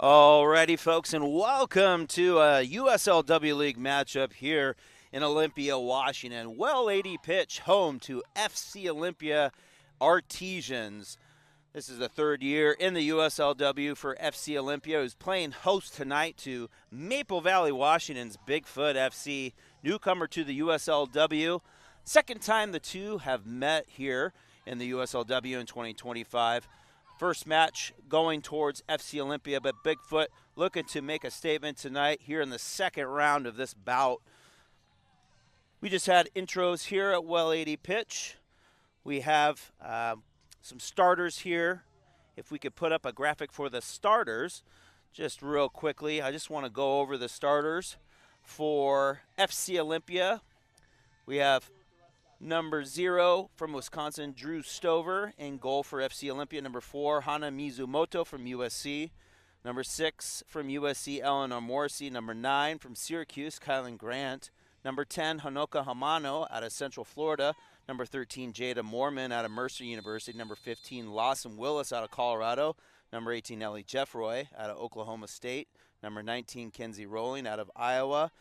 Alrighty, folks, and welcome to a USLW League matchup here in Olympia, Washington. Well 80 pitch home to FC Olympia Artesians. This is the third year in the USLW for FC Olympia, who's playing host tonight to Maple Valley, Washington's Bigfoot FC, newcomer to the USLW. Second time the two have met here in the USLW in 2025. First match going towards FC Olympia, but Bigfoot looking to make a statement tonight here in the second round of this bout. We just had intros here at Well 80 Pitch. We have some starters here. If we could put up a graphic for the starters, just real quickly, I just want to go over the starters for FC Olympia. We have number 0 from Wisconsin, Drew Stover, in goal for FC Olympia. Number 4, Hana Mizumoto from USC. Number 6 from USC, Eleanor Morrissey. Number 9 from Syracuse, Kylan Grant. Number 10, Honoka Hamano out of Central Florida. Number 13, Jada Moorman out of Mercer University. Number 15, Lawson Willis out of Colorado. Number 18, Ellie Jeffroy out of Oklahoma State. Number 19, Kenzie Rowling out of Iowa.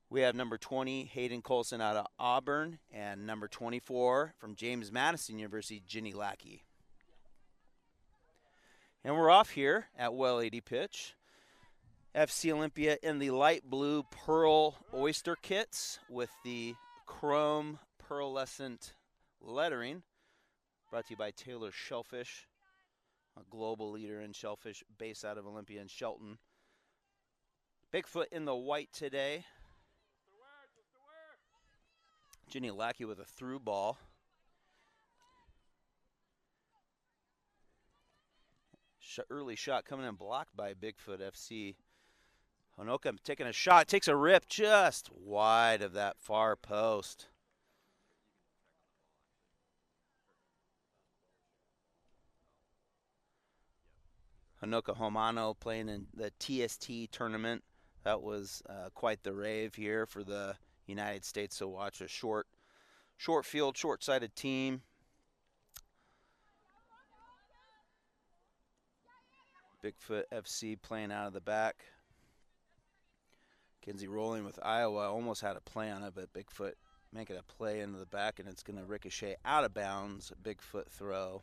We have number 20, Hayden Colson out of Auburn, and number 24 from James Madison University, Ginny Lackey. And we're off here at Well 80 Pitch. FC Olympia in the light blue pearl oyster kits with the chrome pearlescent lettering, brought to you by Taylor Shellfish, a global leader in shellfish based out of Olympia and Shelton. Bigfoot in the white today. Ginny Lackey with a through ball. Early shot coming in blocked by Bigfoot FC. Honoka taking a shot, takes a rip just wide of that far post. Honoka Homano playing in the TST tournament. That was quite the rave here for the United States to watch. A short field, short-sided team. Bigfoot FC playing out of the back. Kenzie Rowling with Iowa almost had a play on it, but Bigfoot making a play into the back, and it's going to ricochet out of bounds. Bigfoot throw.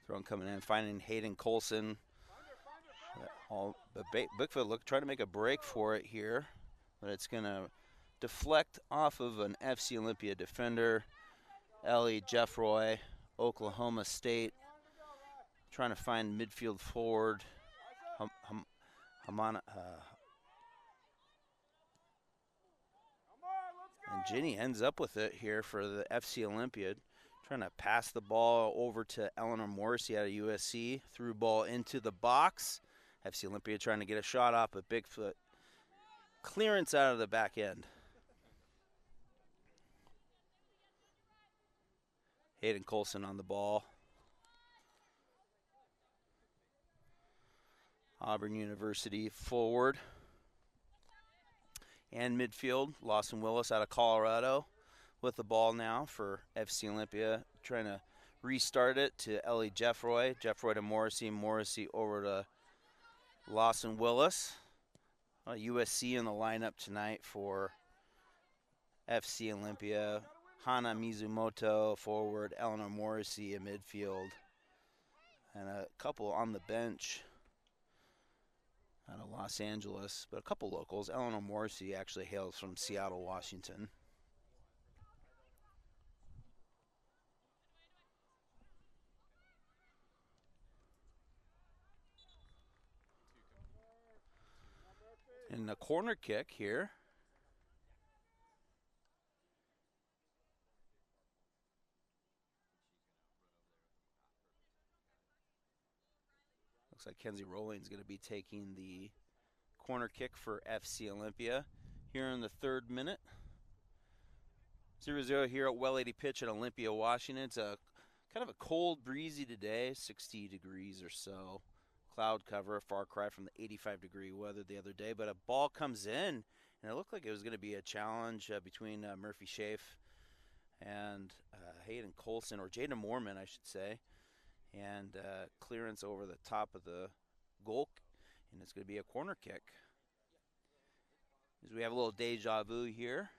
Throwing coming in, finding Hayden Colson. Bigfoot trying to make a break for it here, but it's going to deflect off of an FC Olympia defender. Ellie Jeffroy, Oklahoma State, trying to find midfield forward. And Ginny ends up with it here for the FC Olympia. Trying to pass the ball over to Eleanor Morrissey out of USC. Through ball into the box. FC Olympia trying to get a shot off, but Bigfoot clearance out of the back end. Hayden Colson on the ball. Auburn University forward. And midfield, Lawson Willis out of Colorado with the ball now for FC Olympia. Trying to restart it to Ellie Jeffroy. Jeffroy to Morrissey. Morrissey over to Lawson Willis. USC in the lineup tonight for FC Olympia. Hana Mizumoto forward, Eleanor Morrissey in midfield, and a couple on the bench out of Los Angeles, but a couple locals. Eleanor Morrissey actually hails from Seattle, Washington. And a corner kick here. Looks like Kenzie Rowling is going to be taking the corner kick for FC Olympia here in the 3rd minute. 0-0 here at Well 80 Pitch in Olympia, Washington. It's a kind of a cold, breezy today, 60 degrees or so. Cloud cover, a far cry from the 85-degree weather the other day. But a ball comes in, and it looked like it was going to be a challenge between Murphy Schaaf and Hayden Colson, or Jaden Moorman, I should say, and clearance over the top of the goal, and it's going to be a corner kick. As we have a little deja vu here.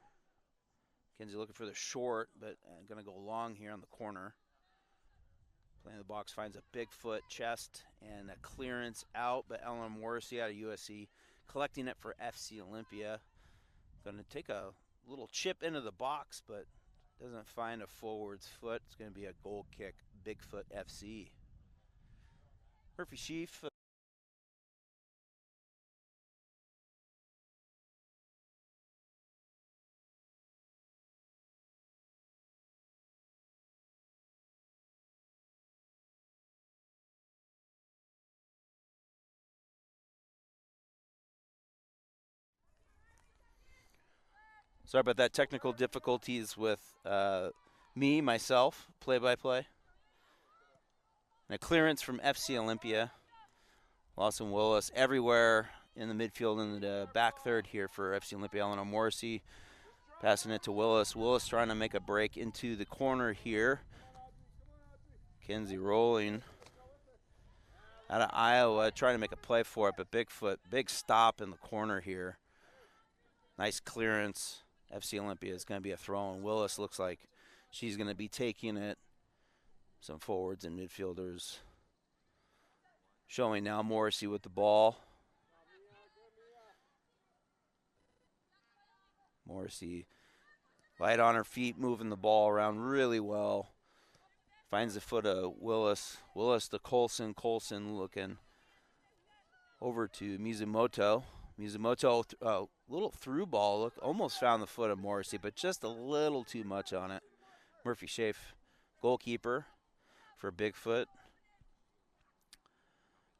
Kenzie looking for the short, but going to go long here on the corner. Playing the box, finds a Bigfoot chest and a clearance out, but Eleanor Morrissey out of USC collecting it for FC Olympia. Going to take a little chip into the box, but doesn't find a forward's foot. It's going to be a goal kick, Bigfoot FC. Murphy Sheaf. Sorry about that, technical difficulties with myself, play-by-play. And a clearance from FC Olympia. Lawson Willis everywhere in the midfield in the back third here for FC Olympia. Eleanor Morrissey passing it to Willis. Willis trying to make a break into the corner here. Kenzie rolling out of Iowa, trying to make a play for it, but Bigfoot, big stop in the corner here. Nice clearance. FC Olympia is going to be a throw, and Willis looks like she's going to be taking it. Some forwards and midfielders showing now. Morrissey with the ball. Morrissey light on her feet, moving the ball around really well. Finds the foot of Willis. Willis to Colson. Colson looking over to Mizumoto. Mizumoto, little through ball. Look, almost found the foot of Morrissey, but just a little too much on it. Murphy Schaaf, goalkeeper for Bigfoot.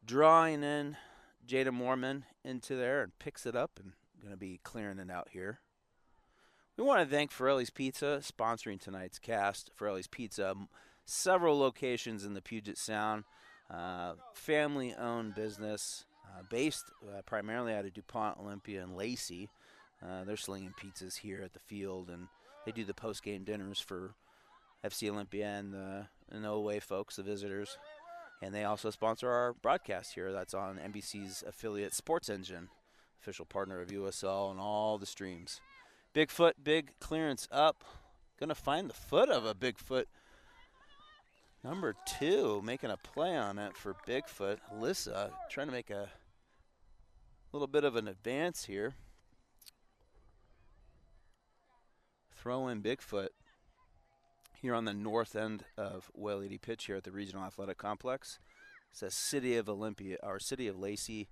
Drawing in Jada Moorman into there and picks it up and going to be clearing it out here. We want to thank Forelli's Pizza, sponsoring tonight's cast. Forelli's Pizza, several locations in the Puget Sound, family-owned business. Based primarily out of DuPont, Olympia, and Lacey. They're slinging pizzas here at the field, and they do the post-game dinners for FC Olympia and the OA folks, the visitors. And they also sponsor our broadcast here. That's on NBC's affiliate Sports Engine, official partner of USL and all the streams. Bigfoot, big clearance up. Going to find the foot of a Bigfoot. Number 2, making a play on it for Bigfoot. Alyssa trying to make a little bit of an advance here. Throw in Bigfoot here on the north end of Well Lady Pitch here at the Regional Athletic Complex. It's a City of Olympia, or City of Lacey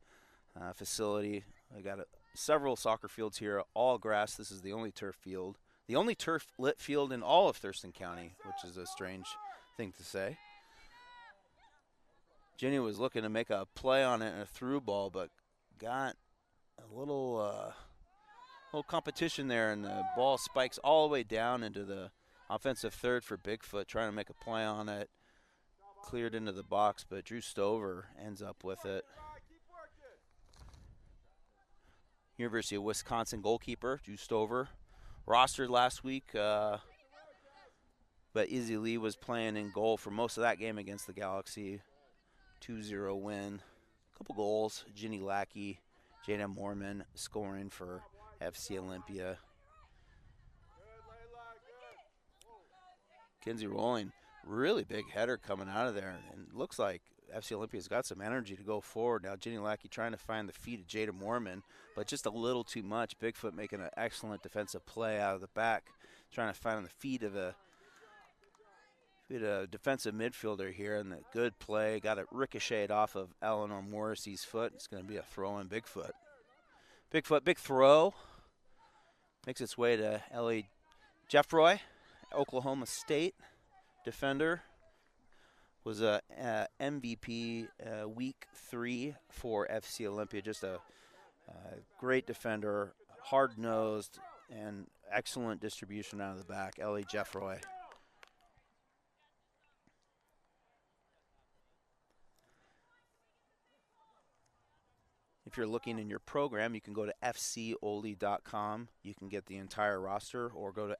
facility. I got several soccer fields here, all grass. This is the only turf field. The only turf lit field in all of Thurston County, which is a strange thing to say. Jenny was looking to make a play on it and a through ball, but got a little competition there, and the ball spikes all the way down into the offensive third for Bigfoot, trying to make a play on it. Cleared into the box, but Drew Stover ends up with it. University of Wisconsin goalkeeper, Drew Stover. Rostered last week, but Izzy Lee was playing in goal for most of that game against the Galaxy. 2-0 win. A couple goals. Ginny Lackey, Jada Moorman scoring for FC Olympia. Kenzie rolling. Really big header coming out of there. And looks like FC Olympia's got some energy to go forward. Now Ginny Lackey trying to find the feet of Jada Moorman, but just a little too much. Bigfoot making an excellent defensive play out of the back, trying to find the feet of a defensive midfielder here, and the good play. Got it ricocheted off of Eleanor Morrissey's foot. It's going to be a throw in Bigfoot. Bigfoot, big throw. Makes its way to Ellie Jeffroy, Oklahoma State defender. Was a MVP week 3 for FC Olympia. Just a great defender, hard-nosed, and excellent distribution out of the back. Ellie Jeffroy. If you're looking in your program, you can go to fcoli.com. You can get the entire roster, or go to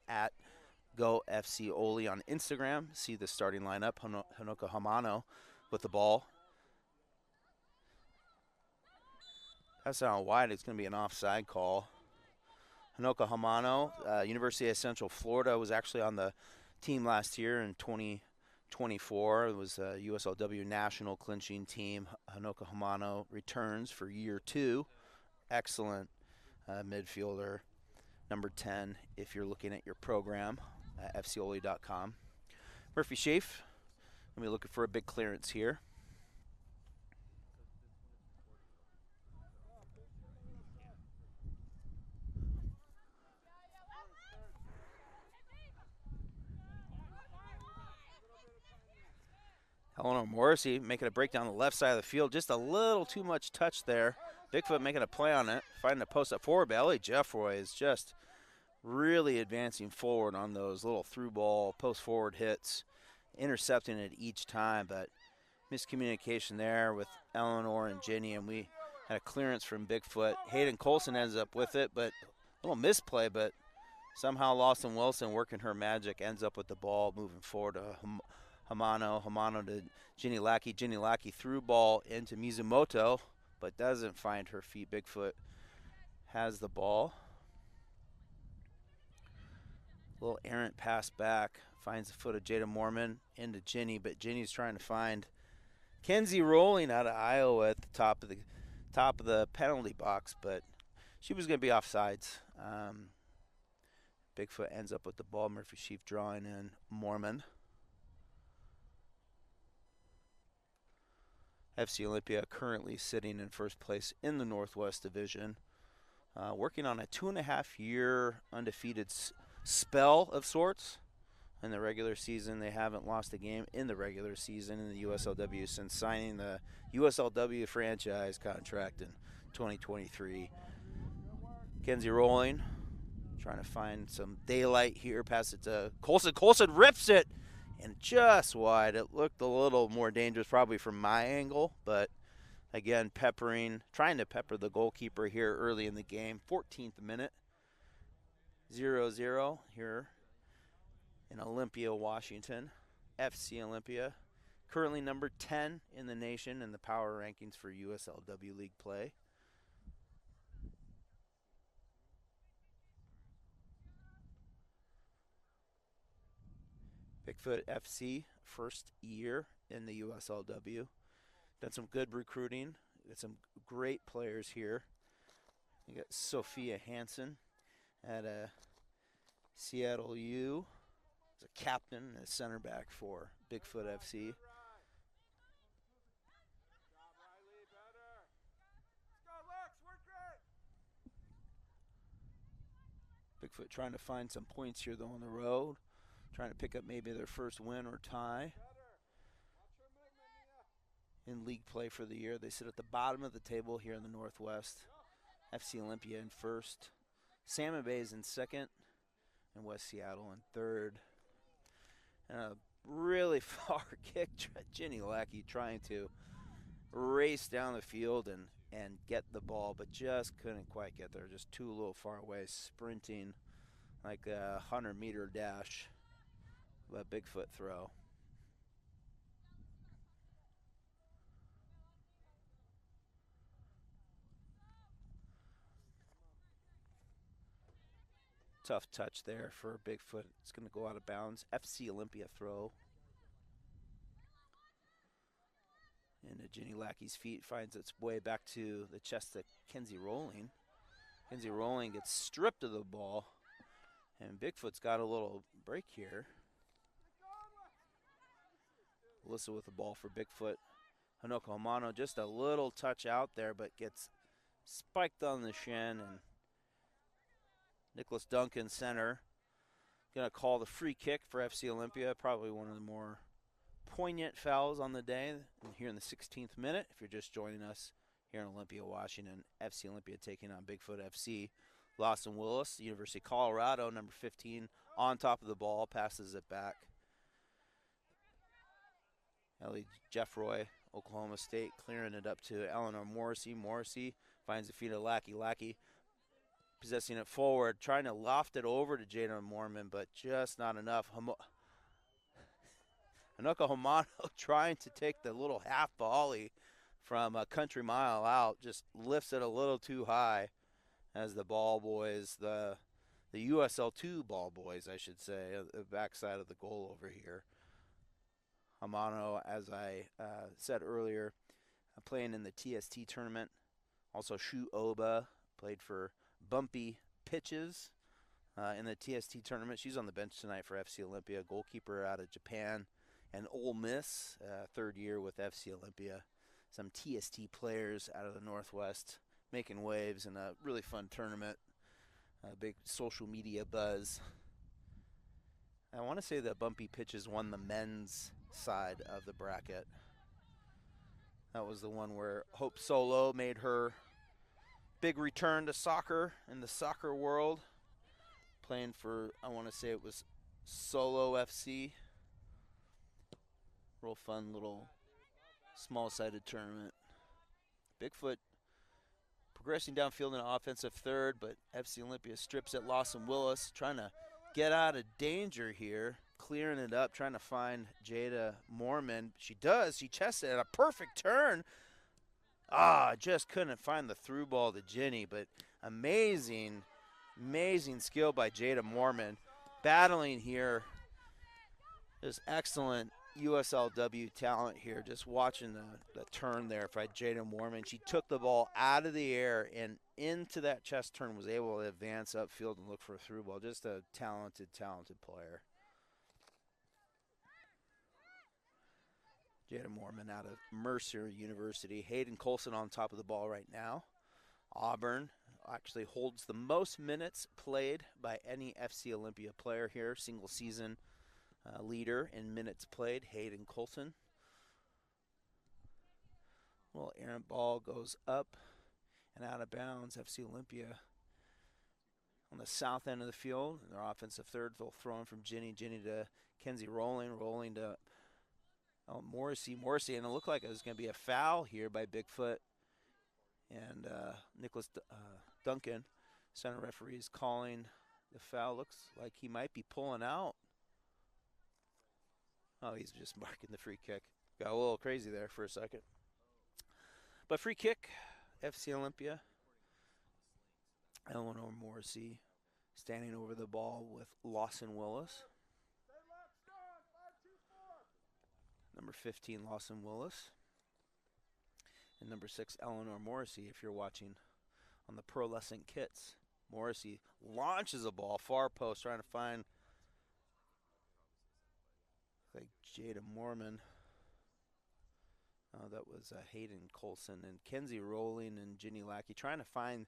Go FC Oli on Instagram. See the starting lineup. Hanoka Hamano with the ball. That's not wide. It's going to be an offside call. Hanoka Hamano, University of Central Florida, was actually on the team last year in 2024. It was a USLW national clinching team. Hanoka Hamano returns for year 2. Excellent midfielder, number 10, if you're looking at your program at fcoli.com. Murphy Schaaf, going to be looking for a big clearance here. Eleanor Morrissey making a break down the left side of the field. Just a little too much touch there. Bigfoot making a play on it, finding a post up forward. But Ellie Jeffroy is just really advancing forward on those little through ball, post forward hits, intercepting it each time. But miscommunication there with Eleanor and Jenny, and we had a clearance from Bigfoot. Hayden Colson ends up with it, but a little misplay, but somehow Lawson Wilson working her magic ends up with the ball, moving forward to Hamano to Ginny Lackey. Ginny Lackey through ball into Mizumoto, but doesn't find her feet. Bigfoot has the ball. A little errant pass back. Finds the foot of Jada Mormon into Ginny, but Ginny's trying to find Kenzie Rolling out of Iowa at the top of the penalty box, but she was going to be offsides. Bigfoot ends up with the ball. Murphy Schaaf drawing in Mormon. FC Olympia currently sitting in first place in the Northwest Division, working on a 2.5-year undefeated spell of sorts. In the regular season, they haven't lost a game in the regular season in the USLW since signing the USLW franchise contract in 2023. Kenzie Rolling trying to find some daylight here. Pass it to Colson. Colson rips it. And just wide. It looked a little more dangerous probably from my angle, but again, trying to pepper the goalkeeper here early in the game. 14th minute, 0-0 here in Olympia, Washington. FC Olympia, currently number 10 in the nation in the power rankings for USLW League play. Bigfoot FC, first year in the USLW. Done some good recruiting. Got some great players here. You got Sophia Hansen at Seattle U. As a captain and a center back for Bigfoot FC. Bigfoot trying to find some points here though on the road. Trying to pick up maybe their first win or tie in league play for the year. They sit at the bottom of the table here in the Northwest. FC Olympia in first. Salmon Bay is in second. And West Seattle in third. And a really far kick. Ginny Lackey trying to race down the field and get the ball, but just couldn't quite get there. Just too little far away, sprinting like a 100-meter dash. A Bigfoot throw. Tough touch there for Bigfoot. It's going to go out of bounds. FC Olympia throw. And Ginny Lackey's feet finds its way back to the chest of Kenzie Rolling. Kenzie Rolling gets stripped of the ball. And Bigfoot's got a little break here. Alyssa with the ball for Bigfoot. Hanoka Hamano just a little touch out there, but gets spiked on the shin. And Nicholas Duncan, center, going to call the free kick for FC Olympia. Probably one of the more poignant fouls on the day here in the 16th minute. If you're just joining us here in Olympia, Washington, FC Olympia taking on Bigfoot FC. Lawson Willis, University of Colorado, number 15, on top of the ball, passes it back. Ellie Jeffroy, Oklahoma State, clearing it up to Eleanor Morrissey. Morrissey finds the feet of Lackey. Lackey possessing it forward, trying to loft it over to Jada Mormon, but just not enough. Hanuka Homano trying to take the little half volley from a country mile out, just lifts it a little too high as the ball boys, the USL 2 ball boys, I should say, the backside of the goal over here. Hamano, as I said earlier, playing in the TST tournament. Also, Shu Oba played for Bumpy Pitches in the TST tournament. She's on the bench tonight for FC Olympia, goalkeeper out of Japan. And Ole Miss, third year with FC Olympia. Some TST players out of the Northwest making waves in a really fun tournament. A big social media buzz. I want to say that Bumpy Pitches won the men's side of the bracket. That was the one where Hope Solo made her big return to soccer in the soccer world. Playing for, I want to say it was Solo FC. Real fun little small-sided tournament. Bigfoot progressing downfield in an offensive third, but FC Olympia strips at Lawson Willis, trying to get out of danger here, clearing it up, trying to find Jada Mormon. She does. She chests it at a perfect turn. Just couldn't find the through ball to Jenny, but amazing skill by Jada Mormon. Battling here. Just excellent USLW talent here. Just watching the turn there by Jada Mormon. She took the ball out of the air and into that chest turn, was able to advance upfield and look for a through ball. Just a talented player. Jada Mormon out of Mercer University. Hayden Colson on top of the ball right now. Auburn actually holds the most minutes played by any FC Olympia player here. Single season leader in minutes played, Hayden Colson. Well, errant ball goes up and out of bounds. FC Olympia on the south end of the field. In their offensive third, they'll throw in from Jenny to Kenzie Rolling to Morrissey, and it looked like it was going to be a foul here by Bigfoot. And Nicholas Duncan, center referee, is calling the foul. Looks like he might be pulling out. Oh, he's just marking the free kick. Got a little crazy there for a second. But free kick, FC Olympia. Eleanor Morrissey standing over the ball with Lawson Willis. Number 15, Lawson Willis. And number 6, Eleanor Morrissey, if you're watching on the Pearlescent kits. Morrissey launches a ball, far post, trying to find like Jada Mormon. That was Hayden Colson and Kenzie Rolling and Ginny Lackey trying to find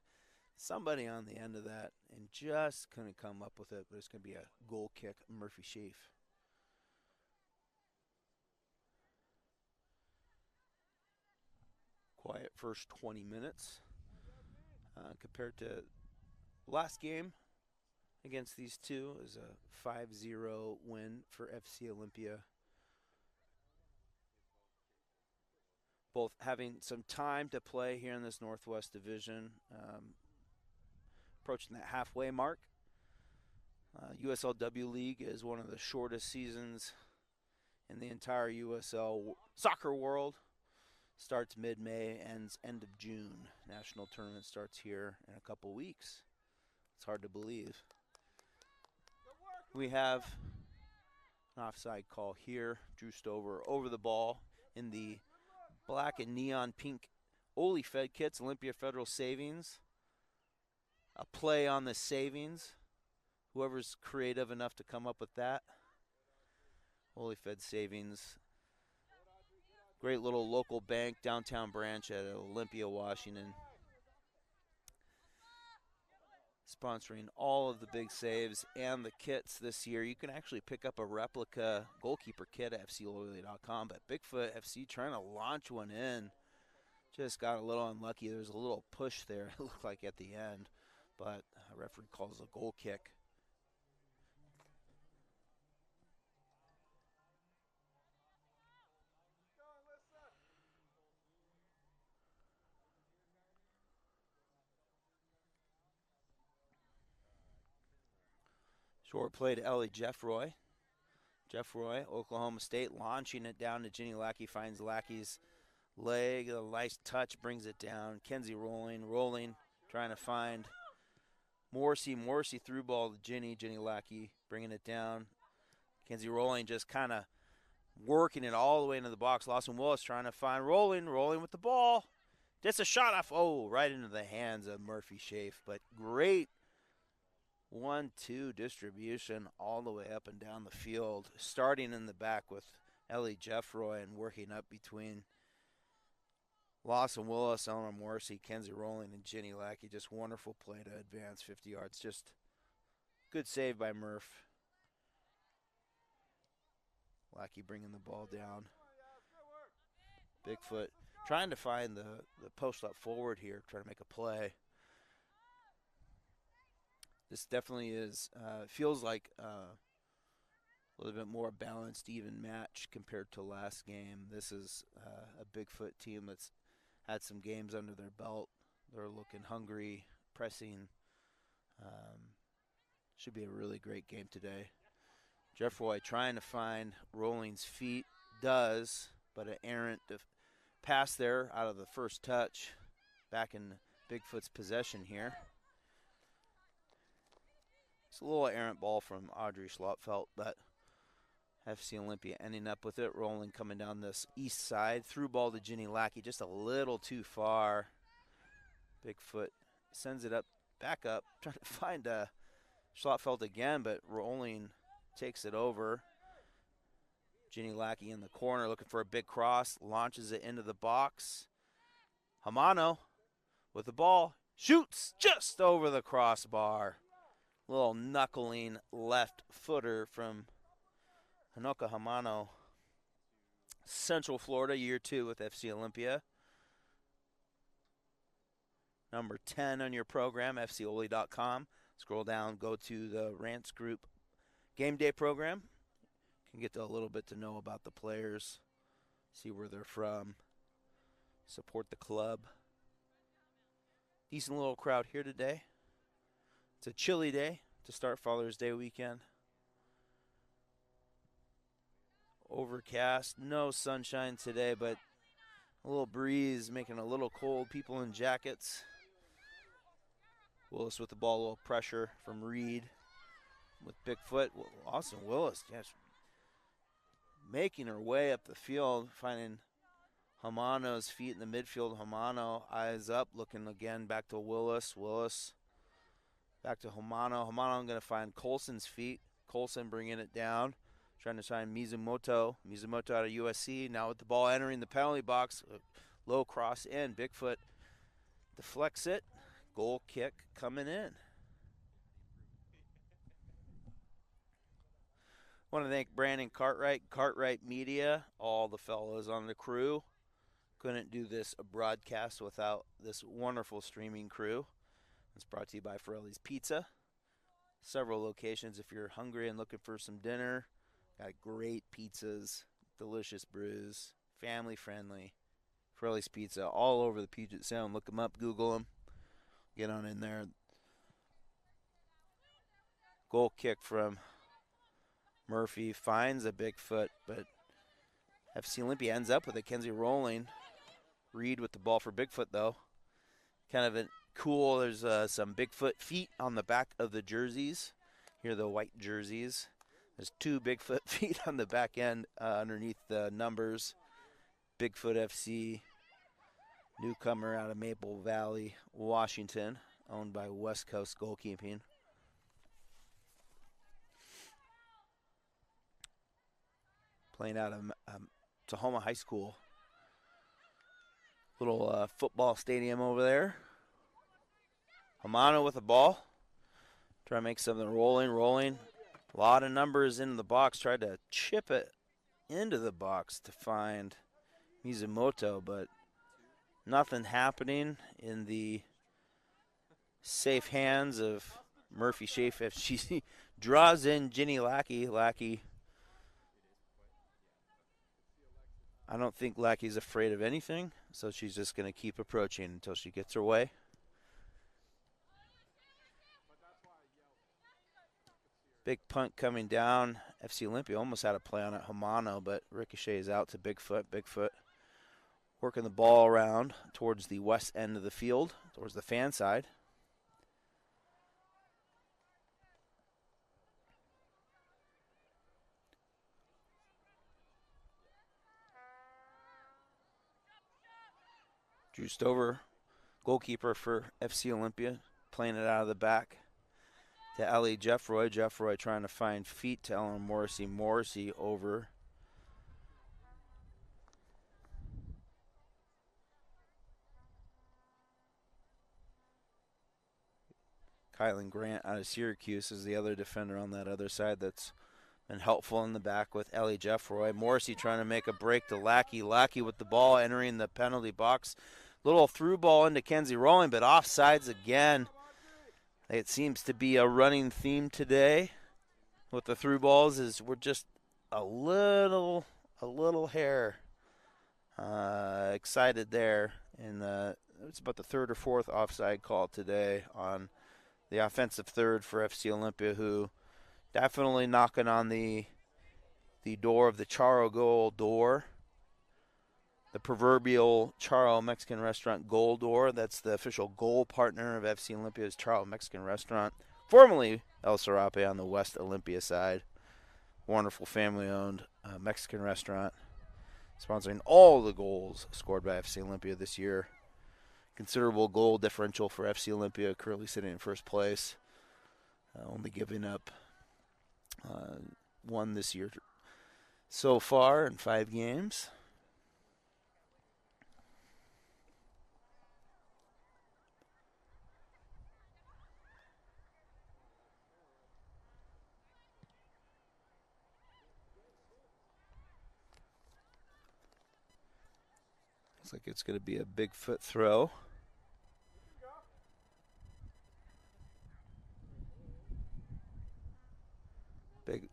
somebody on the end of that and just couldn't come up with it, but it's going to be a goal kick, Murphy Schaaf. Quiet first 20 minutes compared to last game against these two is a 5-0 win for FC Olympia. Both having some time to play here in this Northwest Division, approaching that halfway mark. USLW League is one of the shortest seasons in the entire USL soccer world. Starts mid-May, ends end of June. National tournament starts here in a couple weeks. It's hard to believe. We have an offside call here. Drew Stover over the ball in the black and neon pink Oli Fed kits, Olympia Federal Savings. A play on the savings. Whoever's creative enough to come up with that. Oli Fed Savings. Great little local bank, downtown branch at Olympia, Washington. Sponsoring all of the big saves and the kits this year. You can actually pick up a replica goalkeeper kit at FCLoyalty.com, but Bigfoot FC trying to launch one in. Just got a little unlucky. There's a little push there, it looked like at the end, but a referee calls a goal kick. Short play to Ellie Jeffroy. Jeffroy, Oklahoma State, launching it down to Ginny Lackey, finds Lackey's leg. A nice touch, brings it down. Kenzie rolling, trying to find Morrissey. Morrissey through ball to Ginny. Ginny Lackey bringing it down. Kenzie rolling, just kind of working it all the way into the box. Lawson Willis trying to find rolling with the ball. Just a shot off, right into the hands of Murphy Schaaf. But great 1-2 distribution all the way up and down the field, starting in the back with Ellie Jeffroy and working up between Lawson Willis, Eleanor Morrissey, Kenzie Rolling, and Ginny Lackey. Just wonderful play to advance 50 yards. Just good save by Murph. Lackey bringing the ball down. Bigfoot trying to find the post up forward here, trying to make a play. This definitely is, feels like a little bit more balanced, even match compared to last game. This is a Bigfoot team that's had some games under their belt. They're looking hungry, pressing. Should be a really great game today. Jeffroy trying to find Rolling's feet, does, but an errant pass there out of the first touch. Back in Bigfoot's possession here. It's a little errant ball from Audrey Schlotfelt, but FC Olympia ending up with it. Rolling coming down this east side. Through ball to Ginny Lackey, just a little too far. Bigfoot sends it back up, trying to find Schlotfelt again, but Rolling takes it over. Ginny Lackey in the corner looking for a big cross, launches it into the box. Hamano with the ball, shoots just over the crossbar. Little knuckling left footer from Hanoka Hamano. Central Florida, year 2 with FC Olympia. Number 10 on your program, fcoli.com. Scroll down, go to the Rants Group game day program. You can get a little bit to know about the players, see where they're from, support the club. Decent little crowd here today. It's a chilly day to start Father's Day weekend. Overcast, no sunshine today, but a little breeze making it a little cold. People in jackets. Willis with the ball, a little pressure from Reed with Bigfoot. Lawson Willis, yes, making her way up the field, finding Hamano's feet in the midfield. Hamano, eyes up, looking again back to Willis. Willis back to Hamano. Hamano going to find Colson's feet. Colson bringing it down, trying to find Mizumoto. Mizumoto out of USC. Now with the ball entering the penalty box. Low cross in. Bigfoot deflects it. Goal kick coming in. Want to thank Brandon Cartwright Media, all the fellows on the crew. Couldn't do this broadcast without this wonderful streaming crew. It's brought to you by Forelli's Pizza. Several locations if you're hungry and looking for some dinner. Got great pizzas, delicious brews, family friendly. Forelli's Pizza all over the Puget Sound. Look them up, Google them. Get on in there. Goal kick from Murphy, finds a Bigfoot, but FC Olympia ends up with it. Kenzie Rolling. Reed with the ball for Bigfoot, though. Kind of cool. There's some Bigfoot feet on the back of the jerseys. Here are the white jerseys. There's 2 Bigfoot feet on the back end underneath the numbers. Bigfoot FC, newcomer out of Maple Valley, Washington, owned by West Coast Goalkeeping. Playing out of Tahoma High School. Little football stadium over there. Hamano with the ball. Try to make something rolling. A lot of numbers into the box. Tried to chip it into the box to find Mizumoto, but nothing happening in the safe hands of Murphy Schaaf. If she draws in Ginny Lackey. I don't think Lackey's afraid of anything, so she's just going to keep approaching until she gets her way. Big punt coming down. FC Olympia almost had a play on it. Hamano, but ricochets out to Bigfoot. Bigfoot working the ball around towards the west end of the field, towards the fan side. Drew Stover, goalkeeper for FC Olympia, playing it out of the back to Ellie Jeffroy. Jeffroy trying to find feet to Ellen Morrissey. Morrissey over. Kylan Grant out of Syracuse is the other defender on that other side that's been helpful in the back with Ellie Jeffroy. Morrissey trying to make a break to Lackey. Lackey with the ball entering the penalty box. Little through ball into Kenzie Rowling, but offsides again. It seems to be a running theme today with the through balls is we're just a little hair excited there. And it's about the third or fourth offside call today on the offensive third for FC Olympia, who definitely knocking on the door of the Charo goal door. The proverbial Charo Mexican Restaurant goal door. That's the official goal partner of FC Olympia's Charo Mexican Restaurant, formerly El Serape on the West Olympia side. Wonderful family-owned Mexican restaurant, sponsoring all the goals scored by FC Olympia this year. Considerable goal differential for FC Olympia, currently sitting in first place, only giving up one this year so far in 5 games. Looks like it's going to be a Bigfoot throw. Big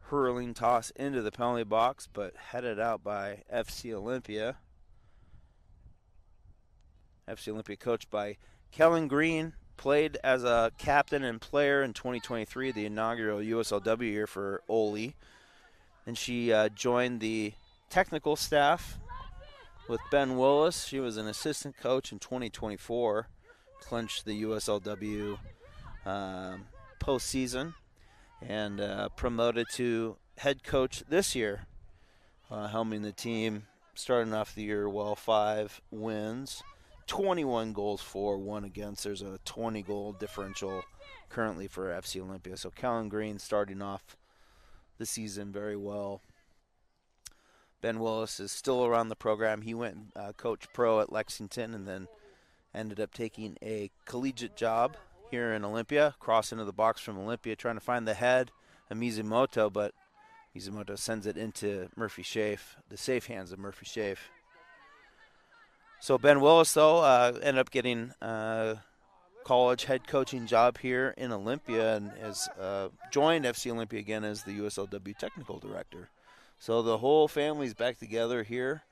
hurling toss into the penalty box, but headed out by FC Olympia. FC Olympia coached by Kellen Green, played as a captain and player in 2023, the inaugural USLW year for Oli. And she joined the technical staff with Ben Willis. She was an assistant coach in 2024, clinched the USLW postseason, and promoted to head coach this year, helming the team, starting off the year well, 5 wins, 21 goals for, 1 against. There's a 20-goal differential currently for FC Olympia. So Kellen Green starting off the season very well. Ben Willis is still around the program. He went coach pro at Lexington and then ended up taking a collegiate job here in Olympia, cross into the box from Olympia, trying to find the head of Mizumoto, but Mizumoto sends it into Murphy Schaaf, the safe hands of Murphy Schaaf. So Ben Willis, though, ended up getting a college head coaching job here in Olympia and has joined FC Olympia again as the USLW technical director. So the whole family's back together here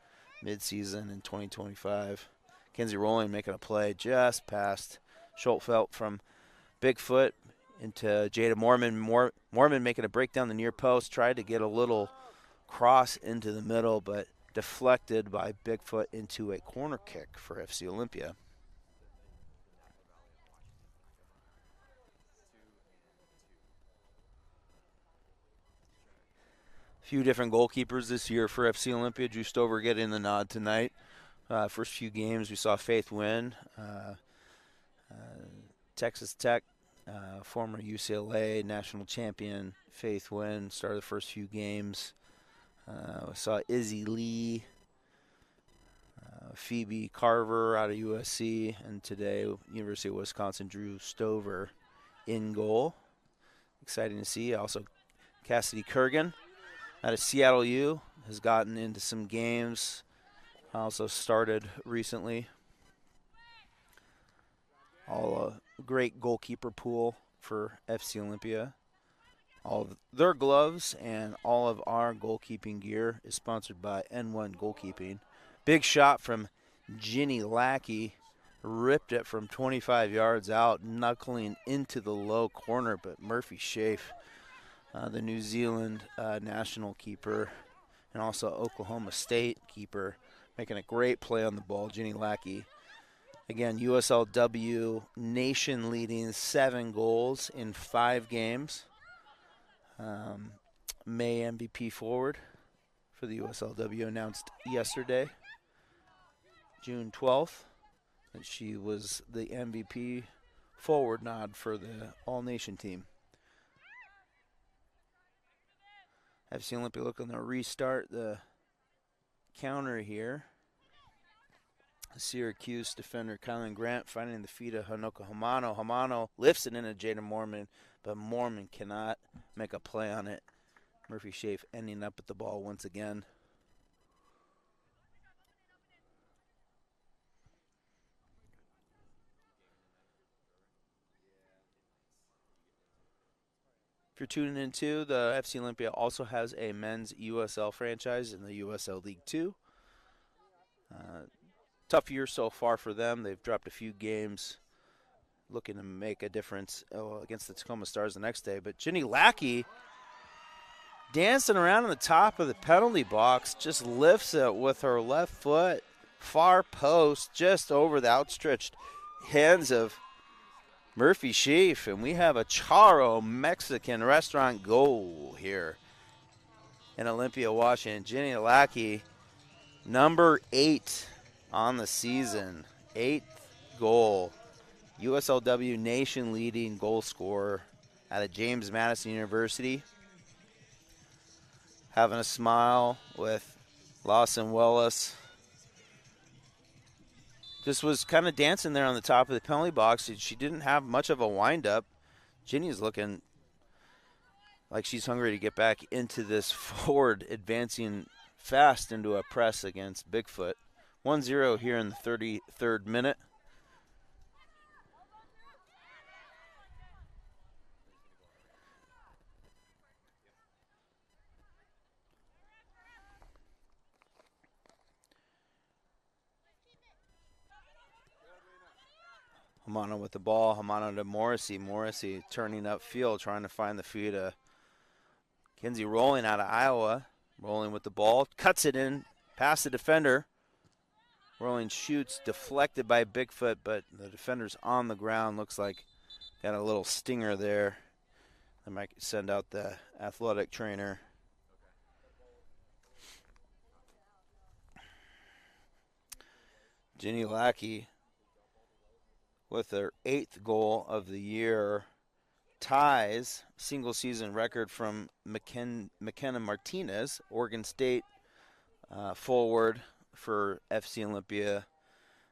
mid-season in 2025. Kenzie Rowling making a play just past Schultfeld from Bigfoot into Jada Mormon. Mormon making a break down the near post, tried to get a little cross into the middle, but deflected by Bigfoot into a corner kick for FC Olympia. Few different goalkeepers this year for FC Olympia. Drew Stover getting the nod tonight. First few games we saw Faith win. Texas Tech, former UCLA national champion, Faith win. Started the first few games. We saw Izzy Lee, Phoebe Carver out of USC, and today University of Wisconsin, Drew Stover in goal. Exciting to see. Also Cassidy Kurgan out of Seattle U has gotten into some games. Also started recently. All a great goalkeeper pool for FC Olympia. All of their gloves and all of our goalkeeping gear is sponsored by N1 Goalkeeping. Big shot from Ginny Lackey. Ripped it from 25 yards out, knuckling into the low corner, but Murphy Schaaf the New Zealand national keeper, and also Oklahoma State keeper, making a great play on the ball, Ginny Lackey. Again, USLW nation leading 7 goals in 5 games. May MVP forward for the USLW announced yesterday, June 12th, that she was the MVP forward nod for the all-nation team. FC Olympia looking to restart the counter here. Syracuse defender Kylan Grant finding the feet of Hanoka Hamano. Hamano lifts it into Jada Mormon, but Mormon cannot make a play on it. Murphy Schaaf ending up with the ball once again. If you're tuning in too, the FC Olympia also has a men's USL franchise in the USL League 2. Tough year so far for them. They've dropped a few games, looking to make a difference against the Tacoma Stars the next day. But Ginny Lackey dancing around on the top of the penalty box, just lifts it with her left foot, far post, just over the outstretched hands of Murphy Schaaf. And we have a Charo Mexican restaurant goal here in Olympia, Washington. Ginny Lackey, number 8 on the season, 8th goal. USLW nation leading goal scorer out of James Madison University. Having a smile with Lawson Willis. Just was kind of dancing there on the top of the penalty box. She didn't have much of a wind-up. Ginny's looking like she's hungry to get back into this forward, advancing fast into a press against Bigfoot. 1-0 here in the 33rd minute. Hamano with the ball. Hamano to Morrissey. Morrissey turning upfield, trying to find the feet of Kinsey Rolling out of Iowa. Rolling with the ball. Cuts it in past the defender. Rolling shoots, deflected by Bigfoot, but the defender's on the ground. Looks like got a little stinger there. They might send out the athletic trainer. Ginny Lackey with her 8th goal of the year, ties single season record from McKenna Martinez, Oregon State forward for FC Olympia.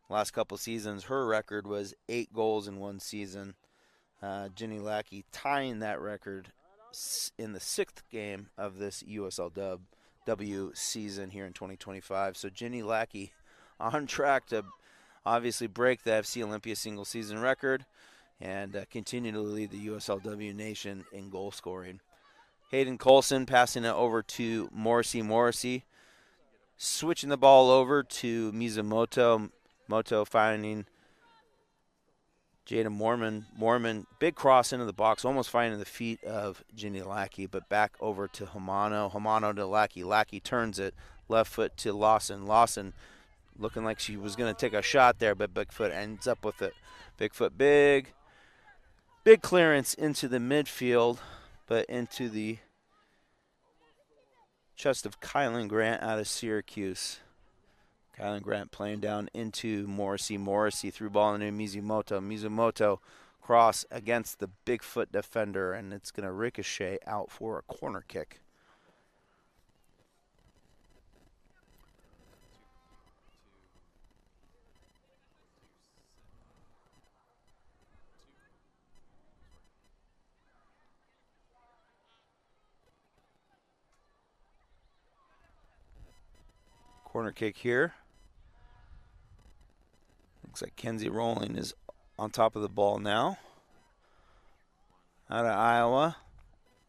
Last couple seasons, her record was 8 goals in one season. Ginny Lackey tying that record in the 6th game of this USLW season here in 2025. So Ginny Lackey on track to obviously break the FC Olympia single season record and continue to lead the USLW nation in goal scoring. Hayden Colson passing it over to Morrissey. Morrissey switching the ball over to Mizumoto. Moto finding Jada Mormon. Mormon, big cross into the box, almost finding the feet of Ginny Lackey, but back over to Hamano. Hamano to Lackey. Lackey turns it, left foot to Lawson. Lawson looking like she was going to take a shot there, but Bigfoot ends up with it. Bigfoot, big clearance into the midfield, but into the chest of Kylan Grant out of Syracuse. Kylan Grant playing down into Morrissey. Morrissey through ball into Mizumoto. Mizumoto cross against the Bigfoot defender, and it's going to ricochet out for a corner kick. Corner kick here. Looks like Kenzie Rolling is on top of the ball now. Out of Iowa.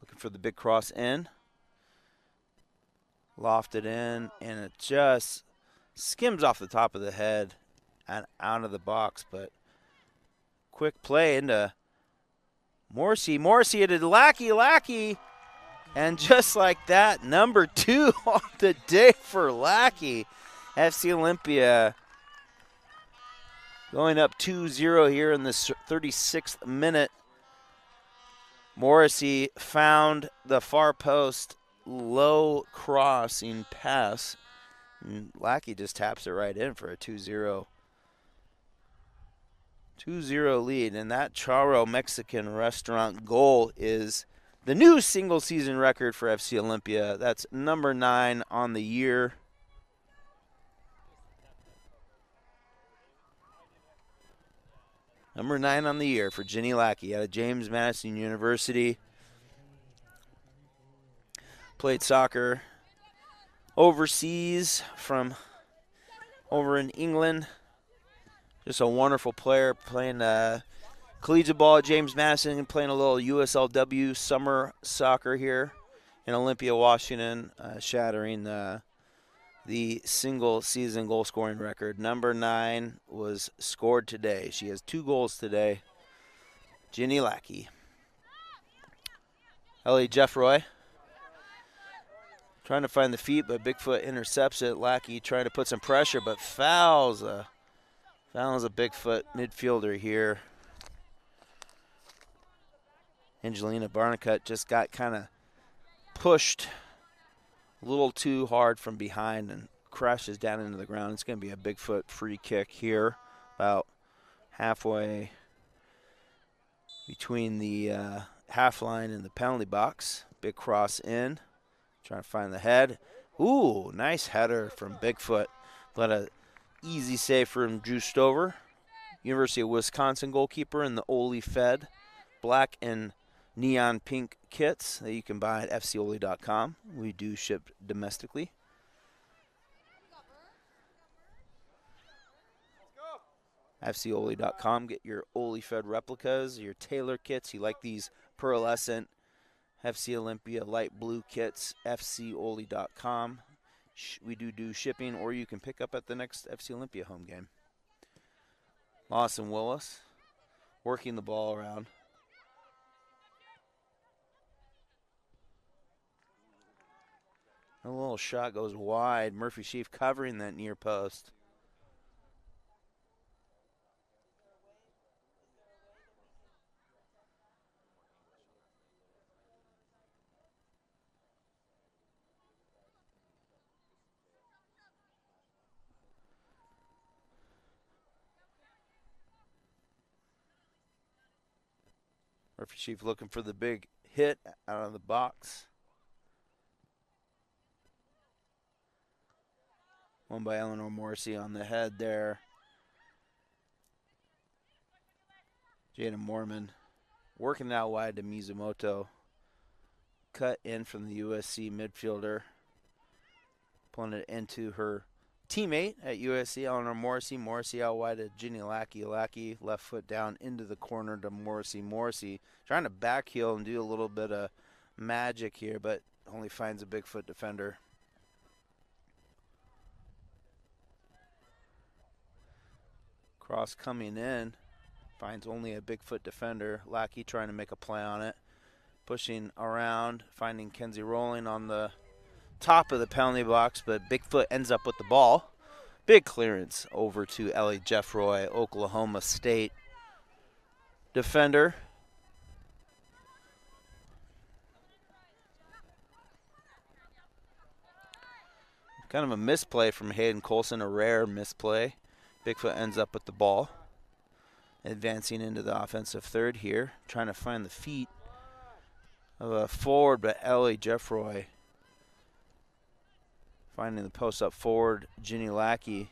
Looking for the big cross in. Lofted in, and it just skims off the top of the head and out of the box. But quick play into Morrissey. Morrissey to Lackey. Lackey And just like that, number 2 on the day for Lackey. FC Olympia going up 2-0 here in the 36th minute. Morrissey found the far post, low crossing pass. And Lackey just taps it right in for a 2-0 lead. And that Charo Mexican restaurant goal is the new single season record for FC Olympia. That's number 9 on the year. Number 9 on the year for Ginny Lackey out of James Madison University. Played soccer overseas from over in England. Just a wonderful player, playing collegiate ball at James Madison and playing a little USLW summer soccer here in Olympia, Washington, shattering the single season goal scoring record. Number 9 was scored today. She has 2 goals today. Ginny Lackey. Ellie Jeffroy trying to find the feet, but Bigfoot intercepts it. Lackey trying to put some pressure, but fouls a Bigfoot midfielder here. Angelina Barnicut just got kind of pushed a little too hard from behind and crashes down into the ground. It's going to be a Bigfoot free kick here, about halfway between the half line and the penalty box. Big cross in, trying to find the head. Ooh, nice header from Bigfoot. But a easy save from Drew Stover, University of Wisconsin goalkeeper in the Oli Fed black and neon pink kits that you can buy at fcoli.com. We do ship domestically. fcoli.com. Get your Oli Fed replicas, your Taylor kits. You like these pearlescent FC Olympia light blue kits, fcoli.com. We do shipping, or you can pick up at the next FC Olympia home game. Lawson Willis working the ball around. A little shot goes wide. Murphy Sheaf covering that near post. Murphy Sheaf looking for the big hit out of the box. One by Eleanor Morrissey on the head there. Jada Mormon working out wide to Mizumoto. Cut in from the USC midfielder. Pulling it into her teammate at USC, Eleanor Morrissey. Morrissey out wide to Ginny Lackey. Lackey left foot down into the corner to Morrissey. Morrissey trying to back heel and do a little bit of magic here, but only finds a Bigfoot defender. Cross coming in, finds only a Bigfoot defender. Lackey trying to make a play on it. Pushing around, finding Kenzie Rowling on the top of the penalty box, but Bigfoot ends up with the ball. Big clearance over to Ellie Jeffroy, Oklahoma State defender. Kind of a misplay from Hayden Colson, a rare misplay. Bigfoot ends up with the ball. Advancing into the offensive third here. Trying to find the feet of a forward, but Ellie Jeffroy finding the post up forward. Ginny Lackey.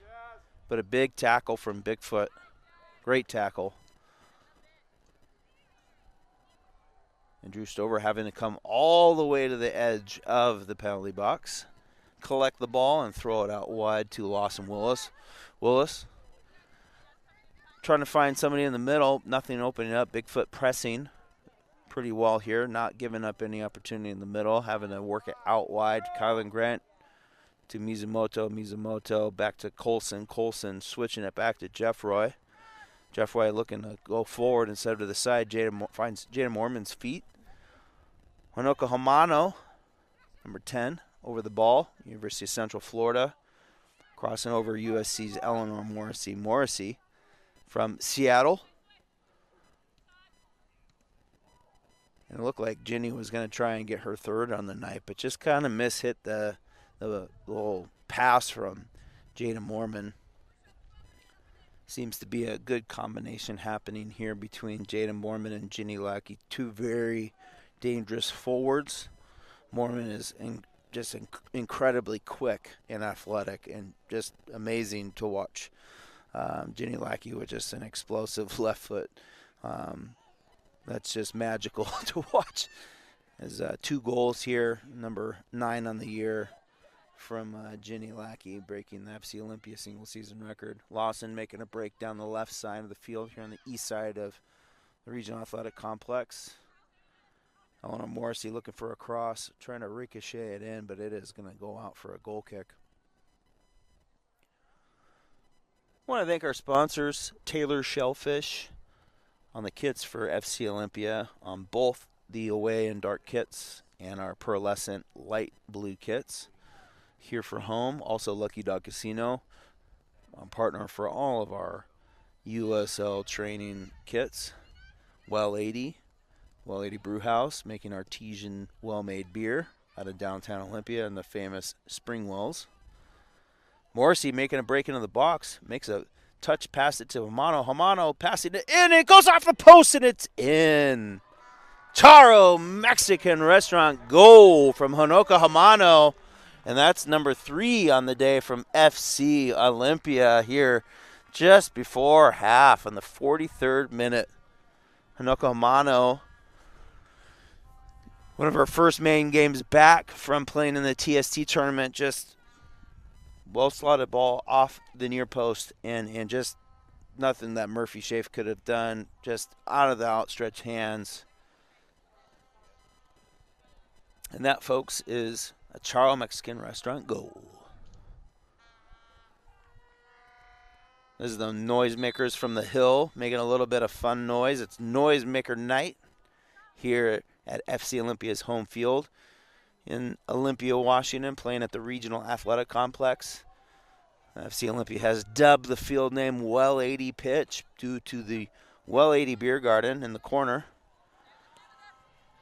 But a big tackle from Bigfoot. Great tackle. And Drew Stover having to come all the way to the edge of the penalty box. Collect the ball and throw it out wide to Lawson Willis. Willis trying to find somebody in the middle. Nothing opening up. Bigfoot pressing pretty well here. Not giving up any opportunity in the middle. Having to work it out wide. Kylan Grant to Mizumoto. Mizumoto back to Colson. Colson switching it back to Jeffroy. Jeffroy looking to go forward instead of to the side. Finds Jada Mormon's feet. Honoka Hamano number 10, over the ball, University of Central Florida, crossing over USC's Eleanor Morrissey from Seattle. And it looked like Ginny was going to try and get her third on the night, but just kind of mishit the little pass from Jada Mormon. Seems to be a good combination happening here between Jada Mormon and Ginny Lackey, two very dangerous forwards. Mormon is just incredibly quick and athletic and just amazing to watch. Ginny Lackey with just an explosive left foot. That's just magical to watch. There's 2 goals here, number 9 on the year from Ginny Lackey, breaking the FC Olympia single season record. Lawson making a break down the left side of the field here on the east side of the Regional Athletic Complex. Eleanor Morrissey looking for a cross, trying to ricochet it in, but it is going to go out for a goal kick. I want to thank our sponsors, Taylor Shellfish, on the kits for FC Olympia, on both the away and dark kits and our pearlescent light blue kits. Here for home, also Lucky Dog Casino, partner for all of our USL training kits. Well 80 Brew House, making artesian well-made beer out of downtown Olympia and the famous Spring Wells. Morrissey making a break into the box, makes a touch, pass it to Hamano. Hamano passing it in, it goes off the post, and it's in. Charo Mexican Restaurant goal from Honoka Hamano, and that's number 3 on the day from FC Olympia here just before half on the 43rd minute. Honoka Hamano, one of our first main games back from playing in the TST tournament, just well-slotted ball off the near post and just nothing that Murphy Schaaf could have done, just out of the outstretched hands. And that, folks, is a Charo Mexican Restaurant goal. This is the noisemakers from the hill making a little bit of fun noise. It's Noisemaker Night here at FC Olympia's home field in Olympia, Washington, playing at the Regional Athletic Complex. FC Olympia has dubbed the field name Well 80 Pitch due to the Well 80 Beer Garden in the corner.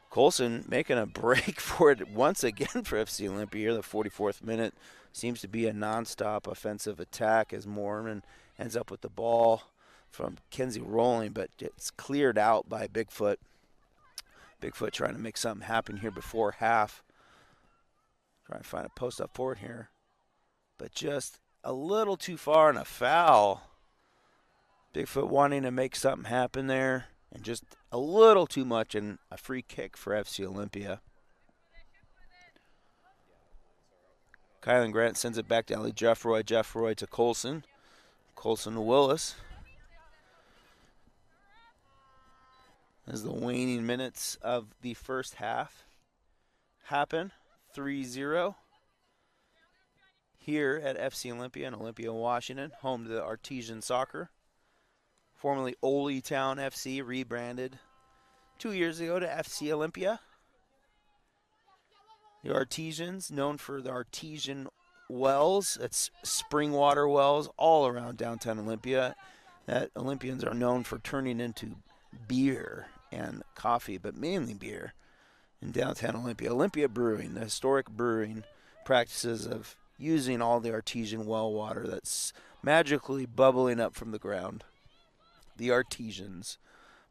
Colson making a break for it once again for FC Olympia here. The 44th minute seems to be a nonstop offensive attack as Mormon ends up with the ball from Kenzie Rolling, but it's cleared out by Bigfoot. Bigfoot trying to make something happen here before half. Trying to find a post up forward here, but just a little too far and a foul. Bigfoot wanting to make something happen there, and just a little too much, and a free kick for FC Olympia. Kylan Grant sends it back to Ellie Jeffroy. Jeffroy to Colson. Colson to Willis. As the waning minutes of the first half happen, 3-0 here at FC Olympia in Olympia, Washington, home to the Artesian Soccer, formerly Ole Town FC, rebranded 2 years ago to FC Olympia. The Artesians, known for the artesian wells, that's spring water wells all around downtown Olympia, that Olympians are known for turning into beer and coffee, but mainly beer in downtown Olympia. Olympia Brewing, the historic brewing practices of using all the artesian well water that's magically bubbling up from the ground. The Artesians.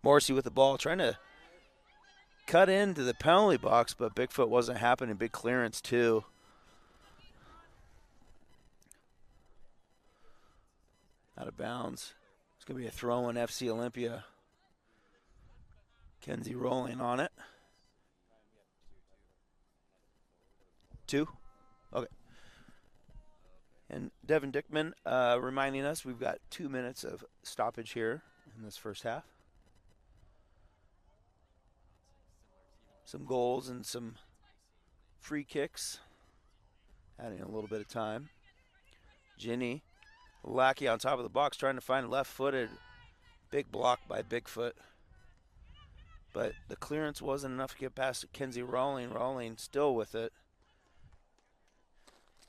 Morrissey with the ball, trying to cut into the penalty box, but Bigfoot wasn't happening. Big clearance, too. Out of bounds. It's going to be a throw in FC Olympia. Kenzie Rolling on it. 2? Okay. And Devin Dickman reminding us we've got 2 minutes of stoppage here in this first half. Some goals and some free kicks. Adding a little bit of time. Ginny Lackey on top of the box trying to find left-footed. Big block by Bigfoot. But the clearance wasn't enough to get past Kenzie Rolling. Rolling still with it.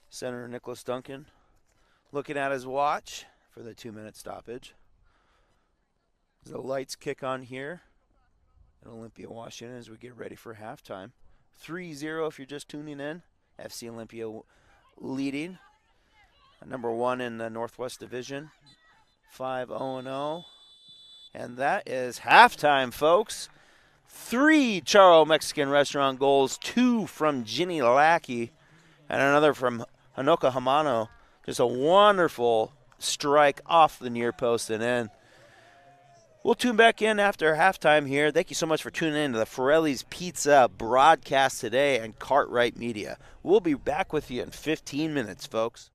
Senator Nicholas Duncan looking at his watch for the 2-minute stoppage. As the lights kick on here in Olympia, Washington, as we get ready for halftime. 3-0 if you're just tuning in. FC Olympia leading. Number 1 in the Northwest Division. 5-0-0. And that is halftime, folks. 3 Charo Mexican restaurant goals, 2 from Ginny Lackey, and another from Hanoka Hamano. Just a wonderful strike off the near post and in. We'll tune back in after halftime here. Thank you so much for tuning in to the Forelli's Pizza broadcast today and Cartwright Media. We'll be back with you in 15 minutes, folks.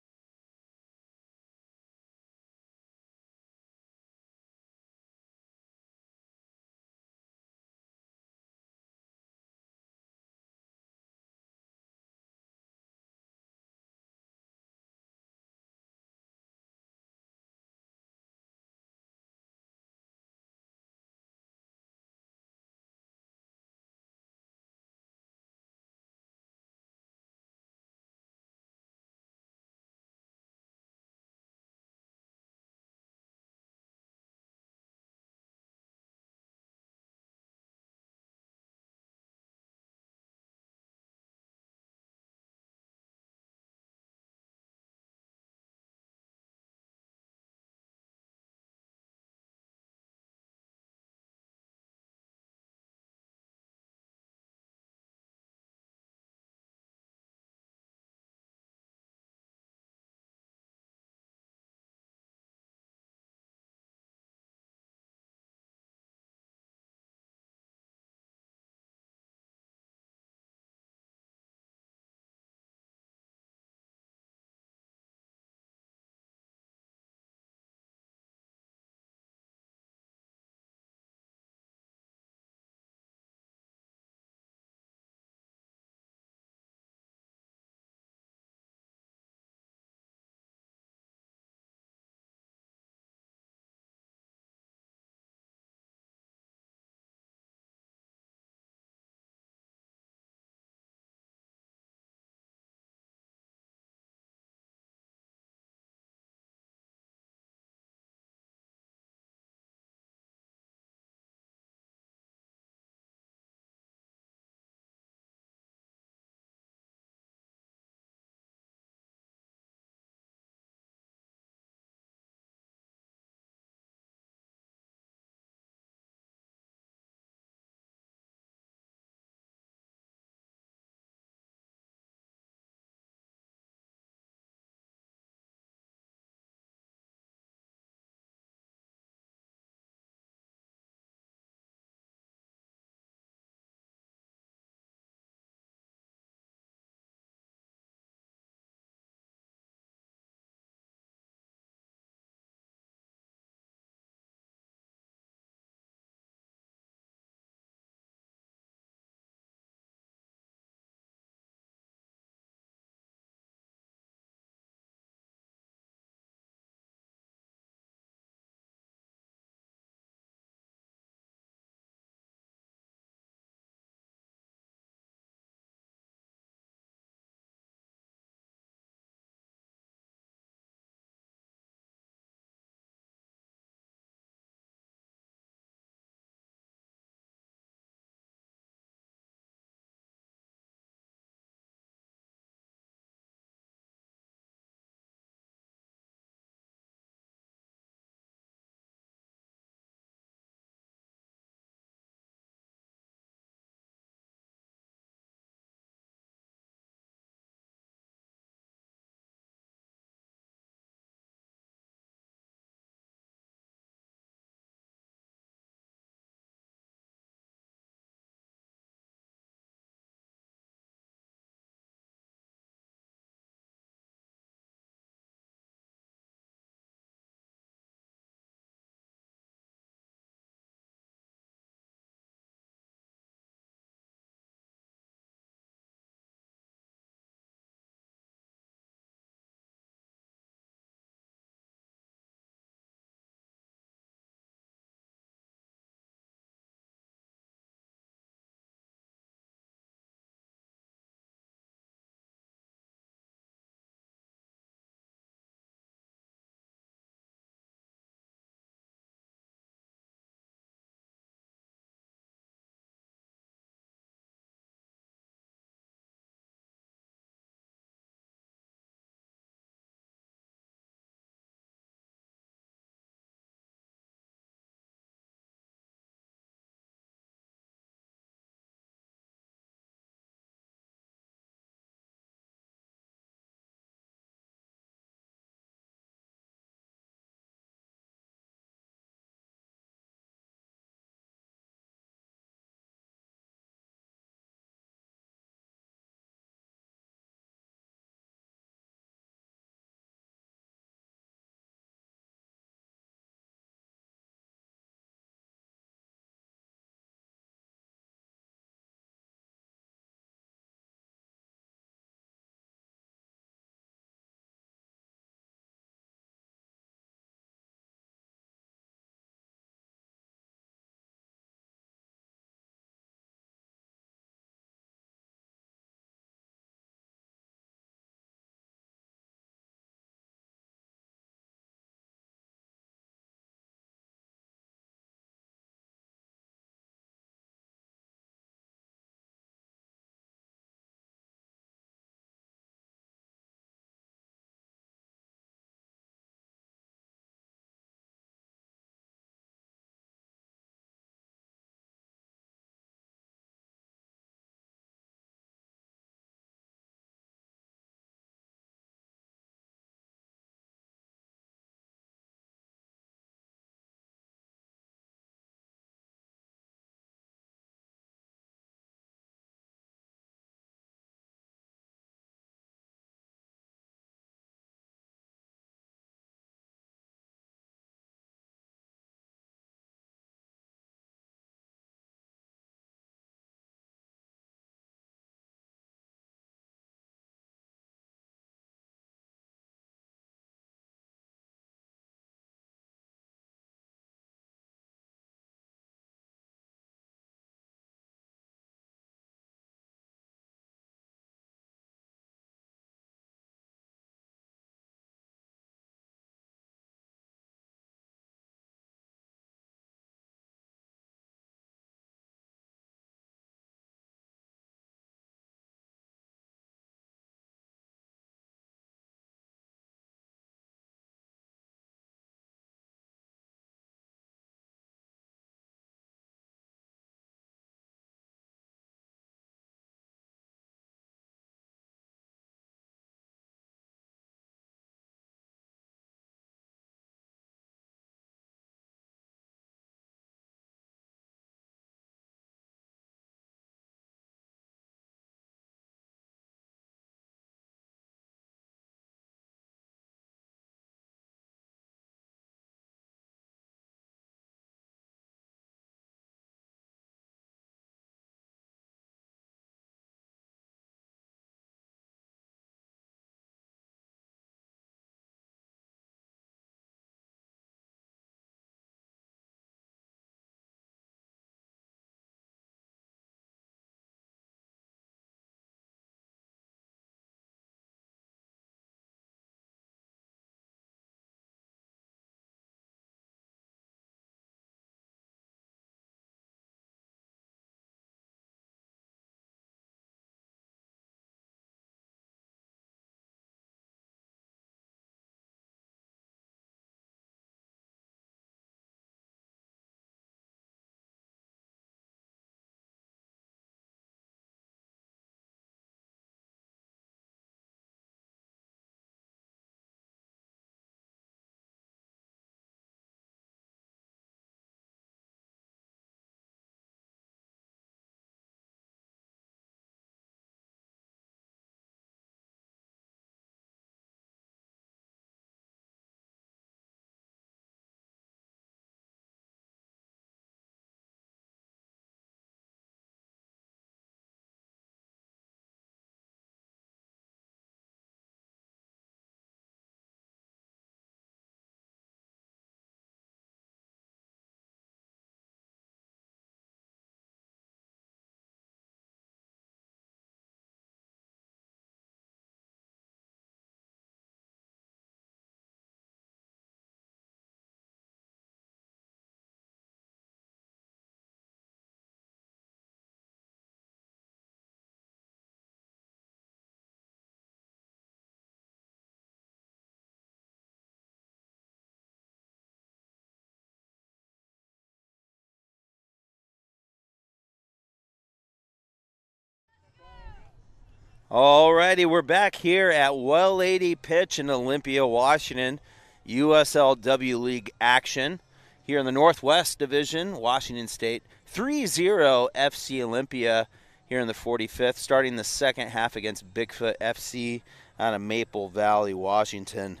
Alrighty, we're back here at Well 80 Pitch in Olympia, Washington. USL League action here in the Northwest Division, Washington State. 3-0 FC Olympia here in the 45th, starting the second half against Bigfoot FC out of Maple Valley, Washington.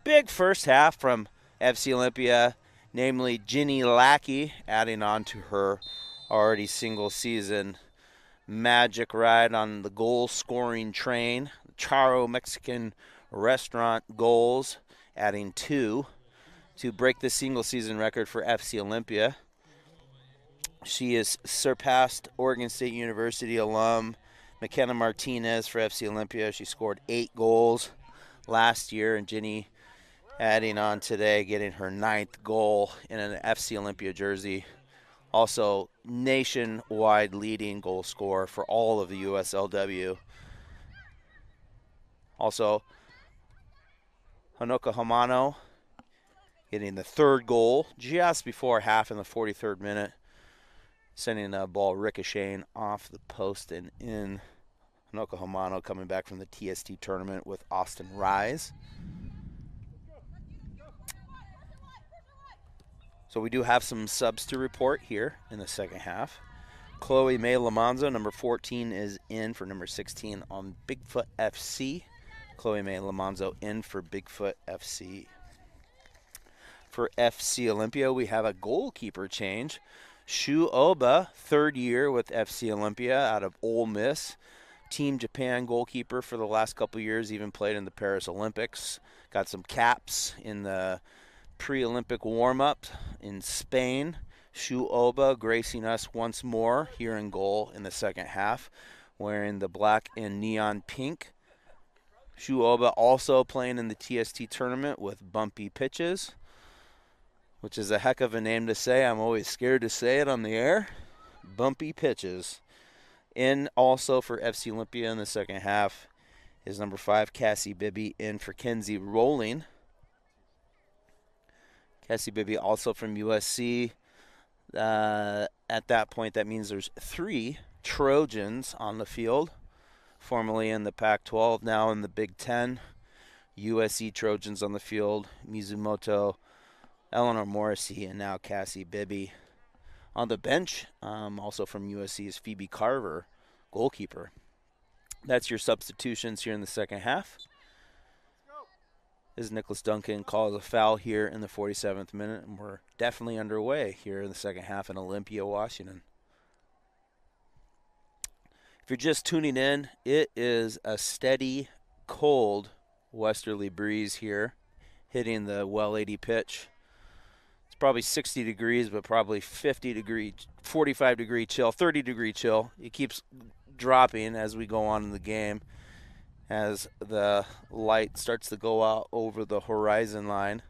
Big first half from FC Olympia, namely Ginny Lackey, adding on to her already single season magic ride on the goal-scoring train. Charo Mexican restaurant goals, adding 2 to break the single-season record for FC Olympia. She has surpassed Oregon State University alum McKenna Martinez for FC Olympia. She scored 8 goals last year, and Ginny adding on today, getting her 9th goal in an FC Olympia jersey. Also, nationwide leading goal scorer for all of the USLW. Also, Hanoka Hamano getting the 3rd goal just before half in the 43rd minute, sending a ball ricocheting off the post and in. Hanoka Hamano coming back from the TST tournament with Austin Rise. So we do have some subs to report here in the second half. Chloe May Lamanzo, number 14, is in for number 16 on Bigfoot FC. Chloe May Lamanzo in for Bigfoot FC. For FC Olympia, we have a goalkeeper change. Shu Oba, 3rd year with FC Olympia out of Ole Miss. Team Japan goalkeeper for the last couple years, even played in the Paris Olympics. Got some caps in the pre-Olympic warm-up in Spain. Shu Oba gracing us once more here in goal in the second half, wearing the black and neon pink. Shu Oba also playing in the TST tournament with Bumpy Pitches, which is a heck of a name to say. I'm always scared to say it on the air. Bumpy Pitches. In also for FC Olympia in the second half is number 5, Cassie Bibby, in for Kenzie Rowling. Cassie Bibby also from USC. At that point, that means there's 3 Trojans on the field, formerly in the Pac-12, now in the Big Ten. USC Trojans on the field, Mizumoto, Eleanor Morrissey, and now Cassie Bibby. On the bench, also from USC, is Phoebe Carver, goalkeeper. That's your substitutions here in the second half. As Nicholas Duncan calls a foul here in the 47th minute, and we're definitely underway here in the second half in Olympia, Washington. If you're just tuning in, it is a steady, cold westerly breeze here hitting the Well 80 pitch. It's probably 60 degrees, but probably 50 degree, 45 degree chill, 30 degree chill. It keeps dropping as we go on in the game, as the light starts to go out over the horizon line.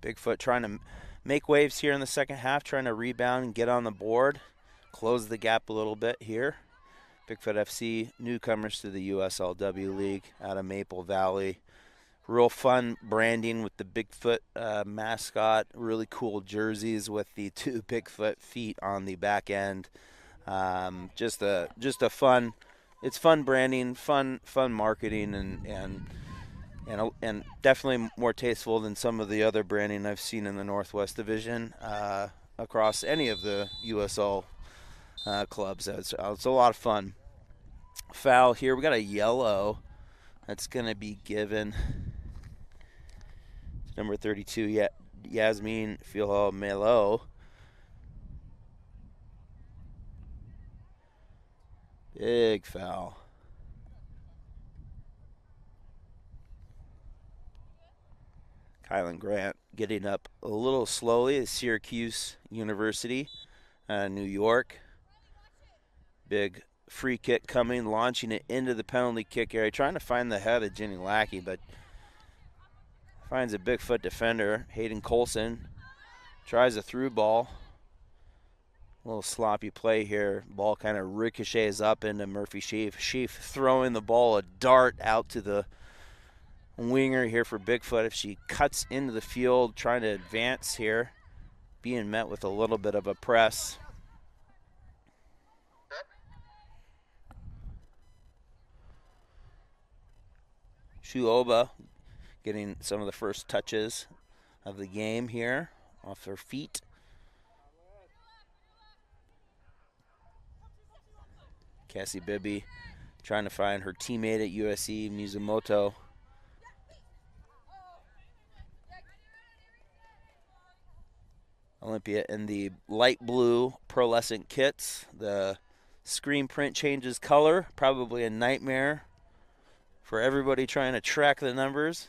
Bigfoot trying to make waves here in the second half, trying to rebound and get on the board, close the gap a little bit here. Bigfoot FC, newcomers to the USLW League out of Maple Valley. Real fun branding with the Bigfoot mascot. Really cool jerseys with the 2 Bigfoot feet on the back end. Just a fun. It's fun branding, fun marketing, and definitely more tasteful than some of the other branding I've seen in the Northwest Division across any of the USL clubs. It's a lot of fun. Foul here. We got a yellow that's going to be given. Number 32, Yasmin Filho Melo. Big foul. Kylan Grant getting up a little slowly at Syracuse University, New York. Big free kick coming, launching it into the penalty kick area, trying to find the head of Jenny Lackey, but finds a Bigfoot defender. Hayden Colson tries a through ball. A little sloppy play here. Ball kind of ricochets up into Murphy Sheaf. Sheaf throwing the ball a dart out to the winger here for Bigfoot. If she cuts into the field trying to advance here, being met with a little bit of a press. Shuoba getting some of the first touches of the game here off her feet. Cassie Bibby trying to find her teammate at USC, Mizumoto. Olympia in the light blue pearlescent kits. The screen print changes color, probably a nightmare for everybody trying to track the numbers,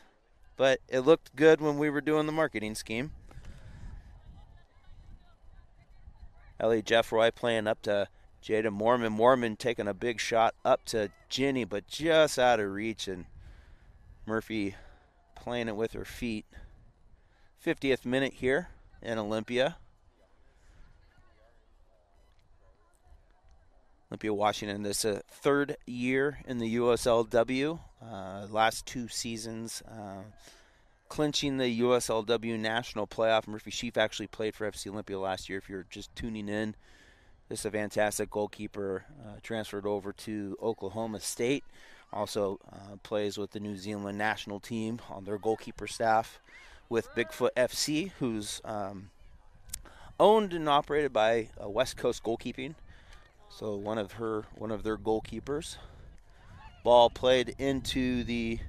but it looked good when we were doing the marketing scheme. Ellie Jeffroy playing up to Jada Mormon. Mormon taking a big shot up to Ginny, but just out of reach, and Murphy playing it with her feet. 50th minute here in Olympia. Olympia, Washington, this is a third year in the USLW. Last 2 seasons clinching the USLW National Playoff. Murphy Sheaf actually played for FC Olympia last year. If you're just tuning in, this is a fantastic goalkeeper, transferred over to Oklahoma State. Also plays with the New Zealand national team on their goalkeeper staff with Bigfoot FC, who's owned and operated by West Coast Goalkeeping. So one of their goalkeepers. Ball played into the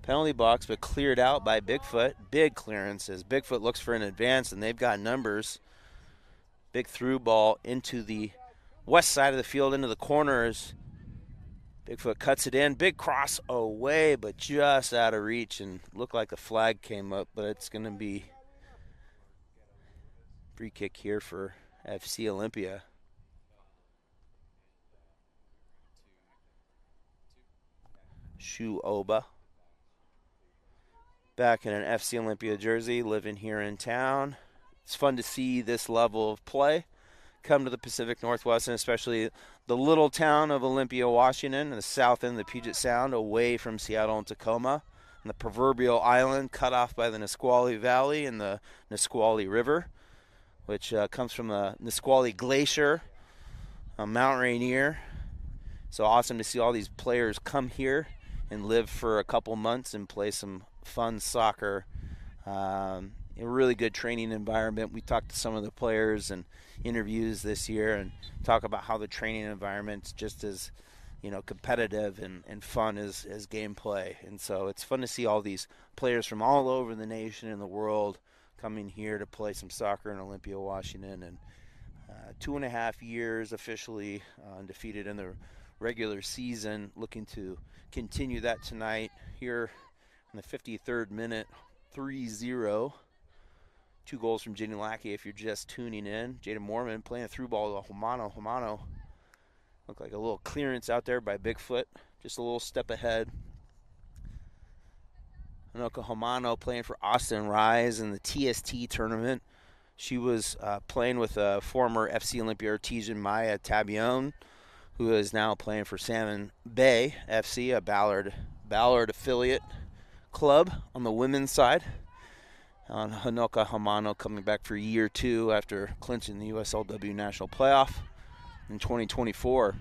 penalty box, but cleared out by Bigfoot. Big clearances. Bigfoot looks for an advance, and they've got numbers. Big through ball into the west side of the field, into the corners. Bigfoot cuts it in. Big cross away, but just out of reach, and looked like the flag came up, but it's going to be free kick here for FC Olympia. Shuoba. Back in an FC Olympia jersey, living here in town. It's fun to see this level of play come to the Pacific Northwest, and especially the little town of Olympia, Washington, in the south end of the Puget Sound, away from Seattle and Tacoma, and the proverbial island cut off by the Nisqually Valley and the Nisqually River, which comes from the Nisqually Glacier, Mount Rainier. So awesome to see all these players come here and live for a couple months and play some fun soccer. A really good training environment. We talked to some of the players and interviews this year and talk about how the training environment's just as, competitive and fun as gameplay. And so it's fun to see all these players from all over the nation and the world coming here to play some soccer in Olympia, Washington. And 2.5 years officially undefeated in the regular season, looking to continue that tonight here in the 53rd minute, 3-0. 2 goals from Jenny Lackey if you're just tuning in. Jada Mormon playing a through ball to Homano. Homano looked like a little clearance out there by Bigfoot, just a little step ahead. Anoka Homano playing for Austin Rise in the TST tournament. She was playing with a former FC Olympia artesian, Maya Tabion, who is now playing for Salmon Bay FC, a Ballard affiliate club on the women's side. Hanoka Hamano coming back for year 2 after clinching the USLW National Playoff in 2024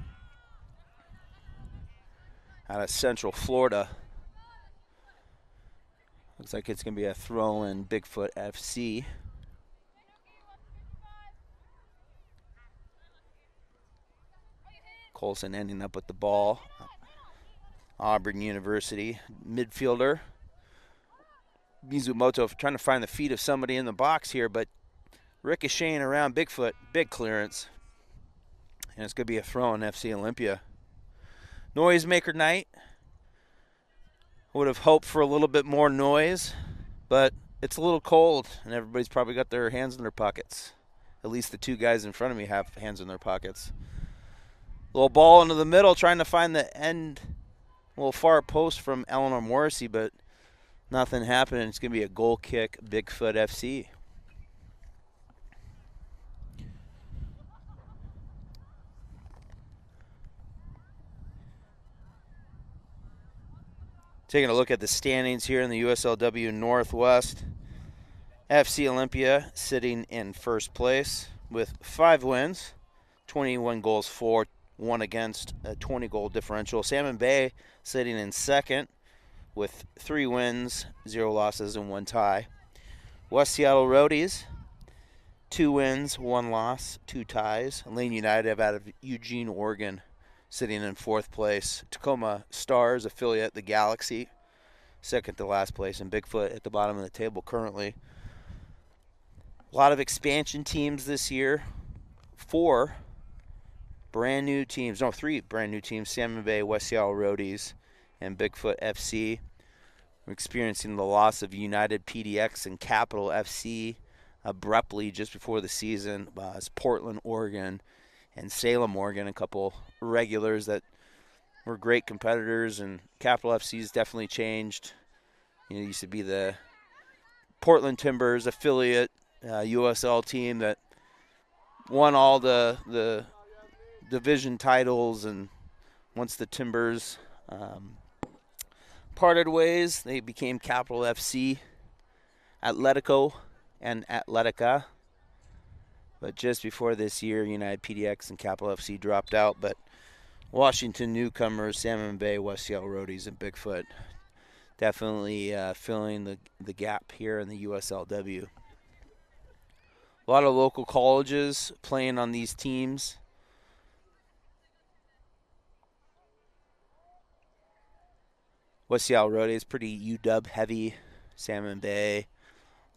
out of Central Florida. Looks like it's going to be a throw in Bigfoot FC. Colson ending up with the ball. Auburn University midfielder Mizumoto trying to find the feet of somebody in the box here, but ricocheting around Bigfoot. Big clearance. And it's going to be a throw in FC Olympia. Noisemaker night. Would have hoped for a little bit more noise, but it's a little cold, and everybody's probably got their hands in their pockets. At least the 2 guys in front of me have hands in their pockets. Little ball into the middle, trying to find the end, little far post from Eleanor Morrissey, but nothing happened. It's going to be a goal kick, Bigfoot FC. Taking a look at the standings here in the USLW Northwest. FC Olympia sitting in first place with 5 wins, 21 goals for, 1 against, a 20-goal differential. Salmon Bay sitting in second with 3 wins, 0 losses, and 1 tie. West Seattle Roadies, 2 wins, 1 loss, 2 ties. Lane United out of Eugene, Oregon, sitting in 4th place. Tacoma Stars affiliate, the Galaxy, second to last place, and Bigfoot at the bottom of the table currently. A lot of expansion teams this year. 3 brand new teams. Salmon Bay, West Seattle Roadies, and Bigfoot FC. We're experiencing the loss of United PDX and Capital FC abruptly just before the season. It's Portland, Oregon, and Salem, Oregon, a couple regulars that were great competitors, and Capital FC's definitely changed. It used to be the Portland Timbers affiliate USL team that won all the division titles, and once the Timbers parted ways, they became Capital FC, Atletico, and Atletica. But just before this year, United PDX and Capital FC dropped out. But Washington newcomers, Salmon Bay, West Seattle Roadies, and Bigfoot definitely filling the gap here in the USLW. A lot of local colleges playing on these teams. West Seattle Roadies pretty UW heavy. Salmon Bay,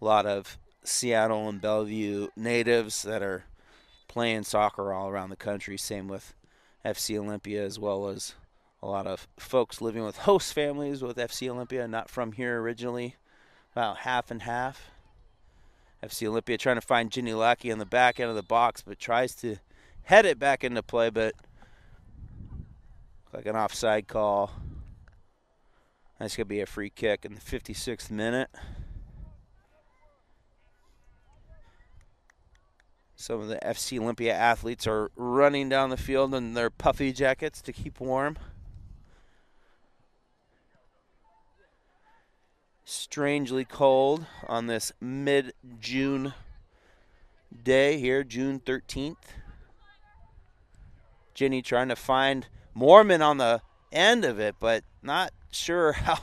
a lot of Seattle and Bellevue natives that are playing soccer all around the country. Same with FC Olympia, as well as a lot of folks living with host families with FC Olympia, not from here originally, about half and half. FC Olympia trying to find Ginny Lackey on the back end of the box, but tries to head it back into play, but like an offside call. That's going to be a free kick in the 56th minute. Some of the FC Olympia athletes are running down the field in their puffy jackets to keep warm. Strangely cold on this mid-June day here, June 13th. Ginny trying to find Mormon on the end of it, but not sure how,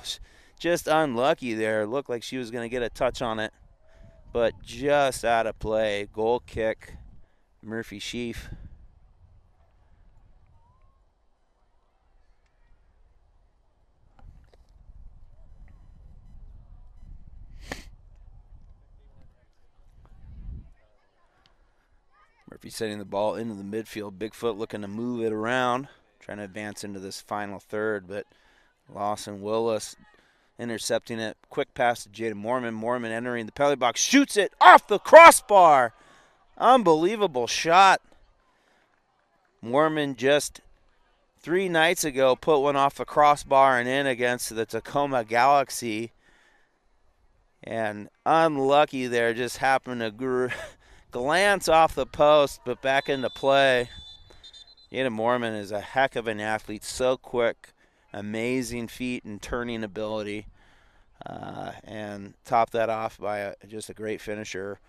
just unlucky there. Looked like she was going to get a touch on it, but just out of play. Goal kick, Murphy Sheaf. Murphy setting the ball into the midfield. Bigfoot looking to move it around, trying to advance into this final third, but Lawson Willis intercepting it. Quick pass to Jaden Mormon. Mormon entering the penalty box, shoots it off the crossbar. Unbelievable shot. Mormon just 3 nights ago put one off the crossbar and in against the Tacoma Galaxy. And unlucky there, just happened to glance off the post, but back into play. Jaden Mormon is a heck of an athlete, so quick, amazing feet and turning ability, and top that off by just a great finisher.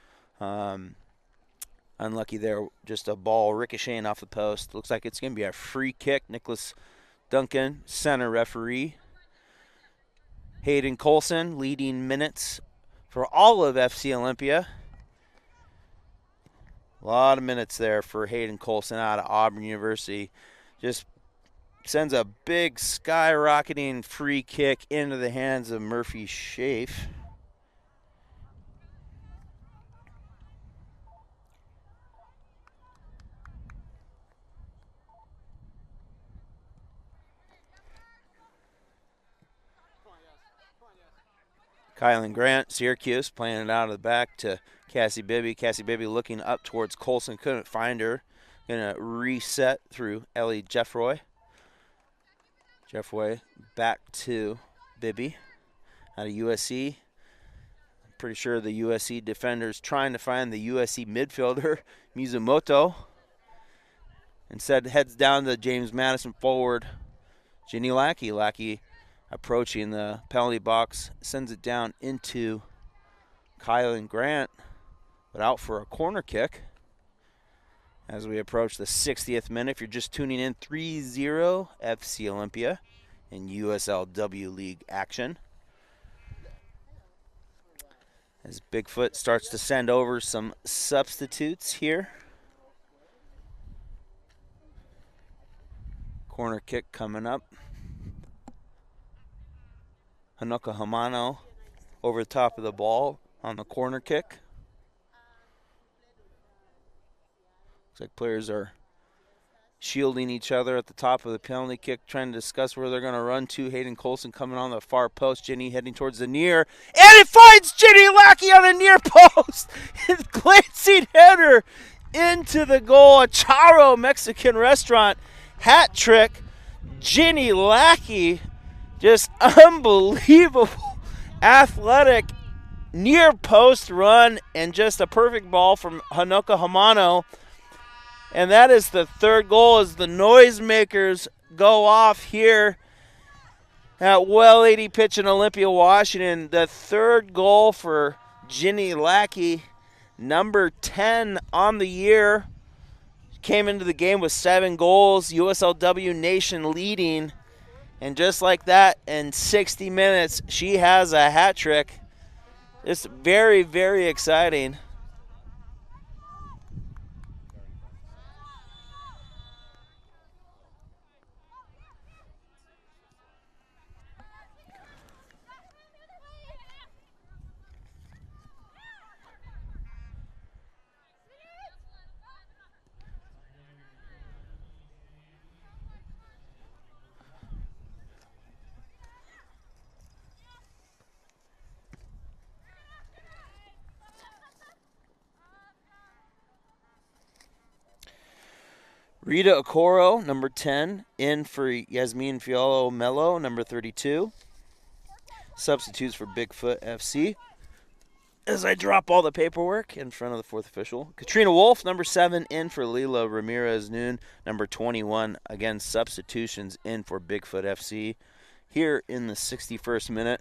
Unlucky there, just a ball ricocheting off the post. Looks like it's going to be a free kick. Nicholas Duncan, center referee. Hayden Colson leading minutes for all of FC Olympia. A lot of minutes there for Hayden Colson out of Auburn University. Just sends a big skyrocketing free kick into the hands of Murphy Schaaf. Kylan Grant, Syracuse, playing it out of the back to Cassie Bibby. Cassie Bibby looking up towards Colson, couldn't find her. Gonna reset through Ellie Jeffroy. Jeffroy back to Bibby out of USC. Pretty sure the USC defender's trying to find the USC midfielder, Mizumoto. Instead heads down to James Madison forward, Ginny Lackey. Lackey approaching the penalty box, sends it down into Kylan Grant, but out for a corner kick. As we approach the 60th minute, if you're just tuning in, 3-0 FC Olympia in USLW League action. As Bigfoot starts to send over some substitutes here. Corner kick coming up. Hanuka Hamano over the top of the ball on the corner kick. Looks like players are shielding each other at the top of the penalty kick, trying to discuss where they're going to run to. Hayden Colson coming on the far post. Jenny heading towards the near. And it finds Jenny Lackey on the near post. Glancing header into the goal. A Charo Mexican restaurant hat trick. Jenny Lackey, just unbelievable athletic near post run and just a perfect ball from Hanuka Hamano. And that is the third goal as the noisemakers go off here at Well 80 Pitch in Olympia, Washington. The third goal for Ginny Lackey, number 10 on the year. Came into the game with 7 goals, USLW Nation leading. And just like that, in 60 minutes, she has a hat trick. It's very, very exciting. Rita Okoro, number 10, in for Yasmin Fialo Mello, number 32. Substitutes for Bigfoot FC. As I drop all the paperwork in front of the fourth official. Katrina Wolf, number 7, in for Lila Ramirez Noon, number 21. Again, substitutions in for Bigfoot FC. Here in the 61st minute,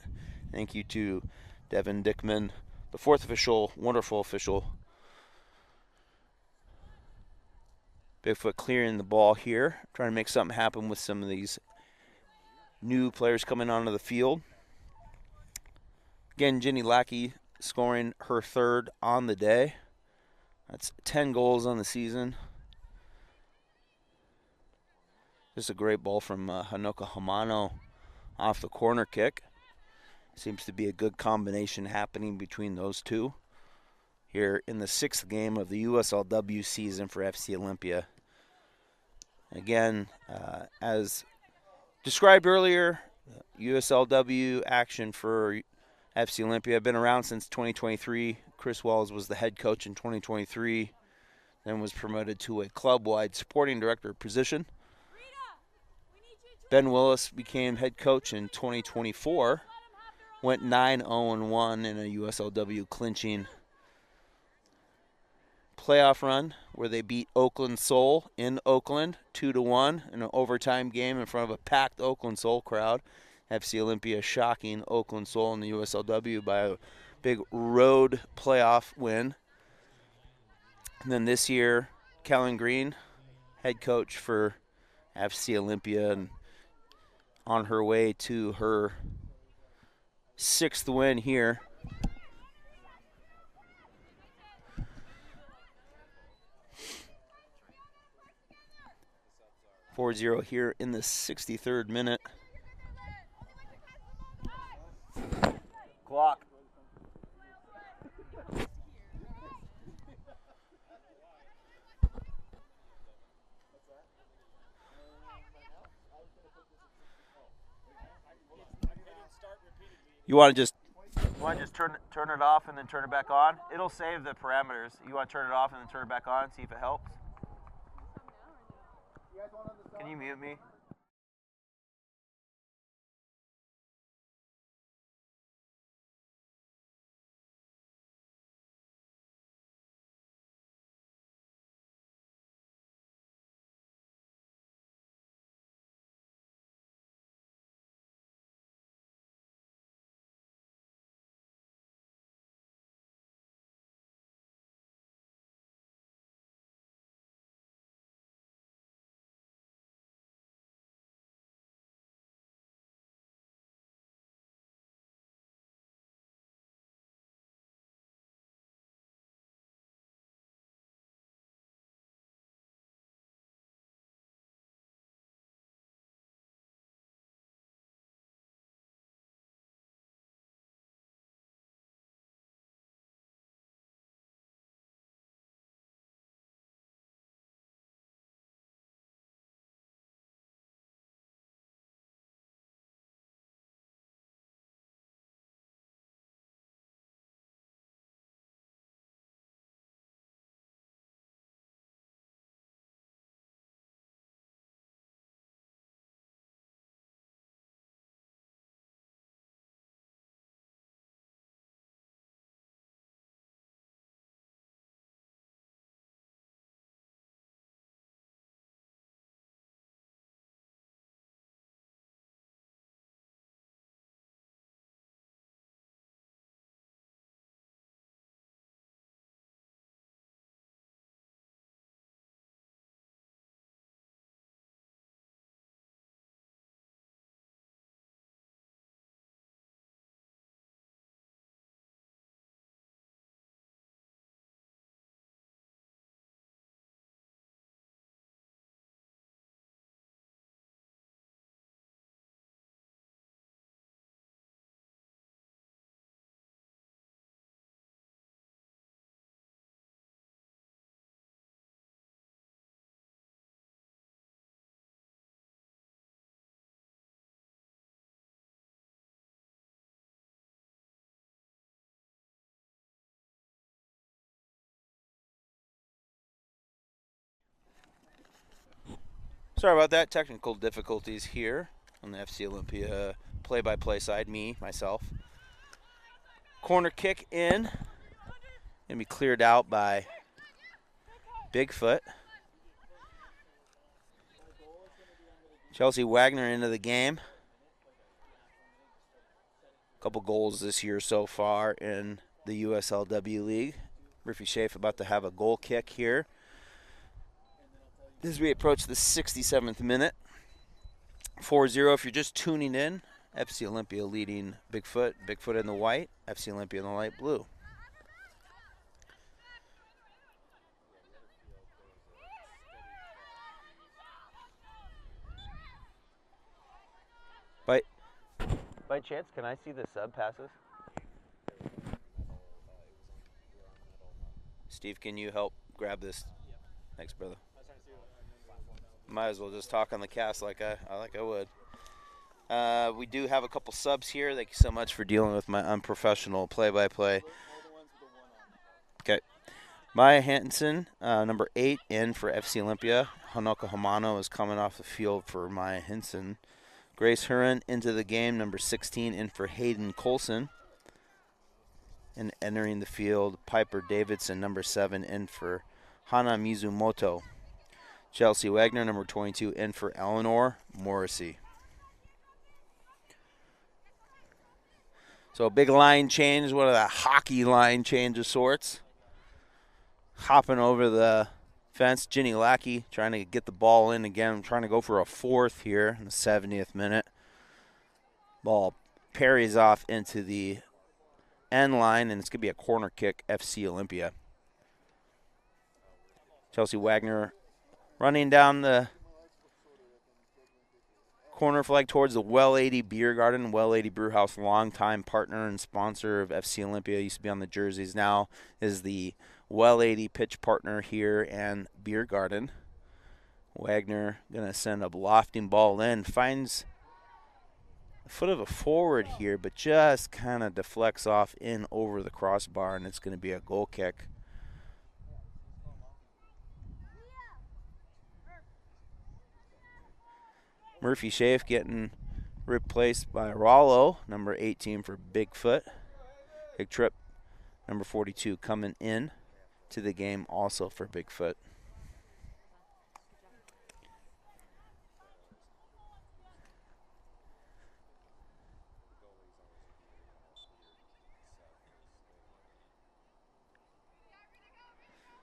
thank you to Devin Dickman, the fourth official, wonderful official. Bigfoot clearing the ball here, trying to make something happen with some of these new players coming onto the field. Again, Jenny Lackey scoring her third on the day. That's 10 goals on the season. Just a great ball from Hanuka Hamano off the corner kick. Seems to be a good combination happening between those two here in the 6th game of the USLW season for FC Olympia. Again, as described earlier, USLW action for FC Olympia been around since 2023. Chris Wells was the head coach in 2023, then was promoted to a club-wide supporting director position. Ben Willis became head coach in 2024, went 9-0-1 in a USLW clinching playoff run where they beat Oakland Soul in Oakland 2-1 in an overtime game in front of a packed Oakland Soul crowd. FC Olympia shocking Oakland Soul in the USLW by a big road playoff win. And then this year, Kellen Green, head coach for FC Olympia, and on her way to her 6th win here. (4-0) here in the 63rd minute. Clock. You want to just turn it off and then turn it back on? It'll save the parameters. You want to turn it off and then turn it back on, see if it helps? Can you mute me? Sorry about that. Technical difficulties here on the FC Olympia play-by-play side. Myself. Corner kick in. Gonna be cleared out by Bigfoot. Chelsea Wagner into the game. Couple goals this year so far in the USLW League. Murphy Schaaf about to have a goal kick here as we approach the 67th minute. 4-0 if you're just tuning in. FC Olympia leading Bigfoot. Bigfoot in the white. FC Olympia in the light blue. By chance, can I see the sub passes? Steve, can you help grab this? Thanks, brother. Might as well just talk on the cast like I would. We do have a couple subs here. Thank you so much for dealing with my unprofessional play-by-play. Okay. Maya Hansen, number 8, in for FC Olympia. Honoka Hamano is coming off the field for Maya Hansen. Grace Huron into the game, number 16, in for Hayden Colson. And entering the field, Piper Davidson, number 7, in for Hana Mizumoto. Chelsea Wagner, number 22, in for Eleanor Morrissey. So a big line change, one of the hockey line change of sorts. Hopping over the fence, Ginny Lackey trying to get the ball in again. I'm trying to go for a fourth here in the 70th minute. Ball parries off into the end line, and it's going to be a corner kick, FC Olympia. Chelsea Wagner running down the corner flag towards the Well 80 Beer Garden. Well 80 Brewhouse, longtime partner and sponsor of FC Olympia. Used to be on the jerseys. Now is the Well 80 pitch partner here and Beer Garden. Wagner going to send a lofting ball in. Finds the foot of a forward here, but just kind of deflects off in over the crossbar, and it's going to be a goal kick. Murphy Schaaf getting replaced by Rollo, number 18 for Bigfoot. Big Trip, number 42, coming in to the game also for Bigfoot.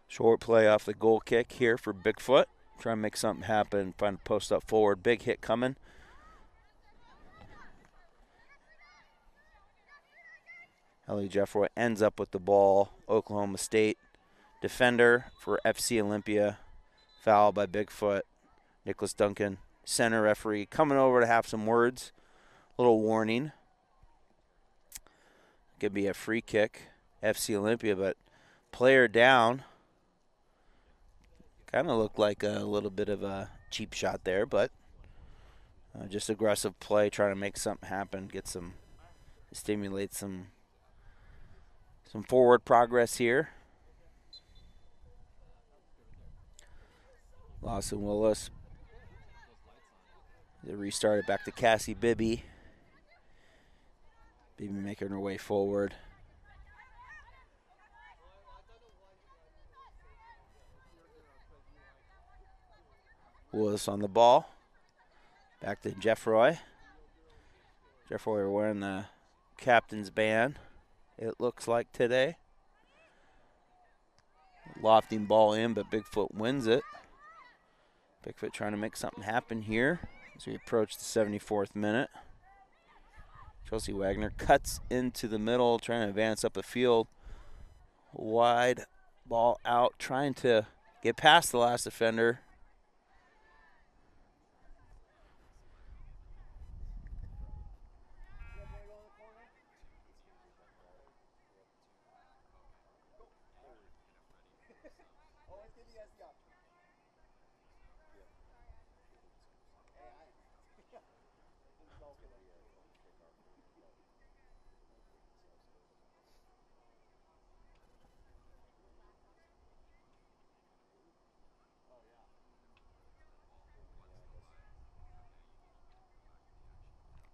Short play off the goal kick here for Bigfoot. Try and make something happen, find a post up forward. Big hit coming. Ellie Jeffroy ends up with the ball. Oklahoma State defender for FC Olympia. Foul by Bigfoot. Nicholas Duncan, center referee, coming over to have some words. Little warning. Could be a free kick, FC Olympia, but player down. Kind of looked like a little bit of a cheap shot there, but just aggressive play, trying to make something happen, stimulate some forward progress here. Lawson Willis. They restart it back to Cassie Bibby. Bibby making her way forward. Willis on the ball. Back to Jeffroy. Jeffroy wearing the captain's band, it looks like today. Lofting ball in, but Bigfoot wins it. Bigfoot trying to make something happen here as we approach the 74th minute. Chelsea Wagner cuts into the middle, trying to advance up the field. Wide ball out, trying to get past the last defender.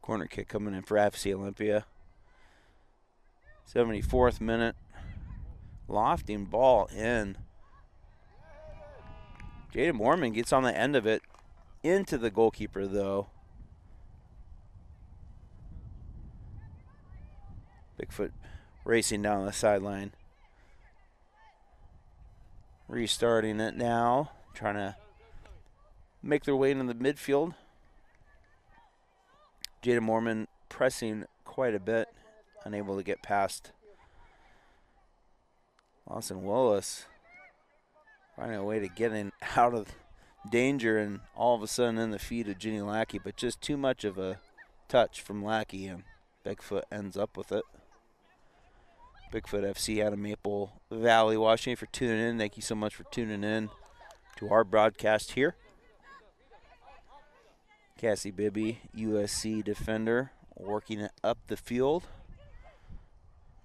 Corner kick coming in for FC Olympia. 74th minute. Lofting ball in. Jaden Mormon gets on the end of it. Into the goalkeeper, though. Bigfoot racing down the sideline. Restarting it now. Trying to make their way into the midfield. Jaden Mormon pressing quite a bit. Unable to get past Lawson Willis. Finding a way to get in out of danger and all of a sudden in the feet of Ginny Lackey, but just too much of a touch from Lackey, and Bigfoot ends up with it. Bigfoot FC out of Maple Valley, Washington, for tuning in. Thank you so much for tuning in to our broadcast here. Cassie Bibby, USC defender, working it up the field.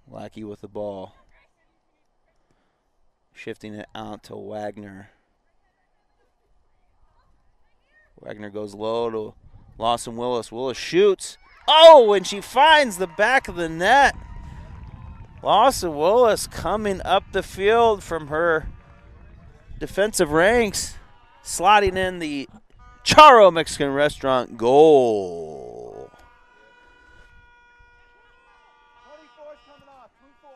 Lackey with the ball. Shifting it out to Wagner. Wagner goes low to Lawson Willis. Willis shoots. Oh, and she finds the back of the net. Lawson Willis coming up the field from her defensive ranks, slotting in the Charo Mexican Restaurant goal. 24 is coming off. 2-4.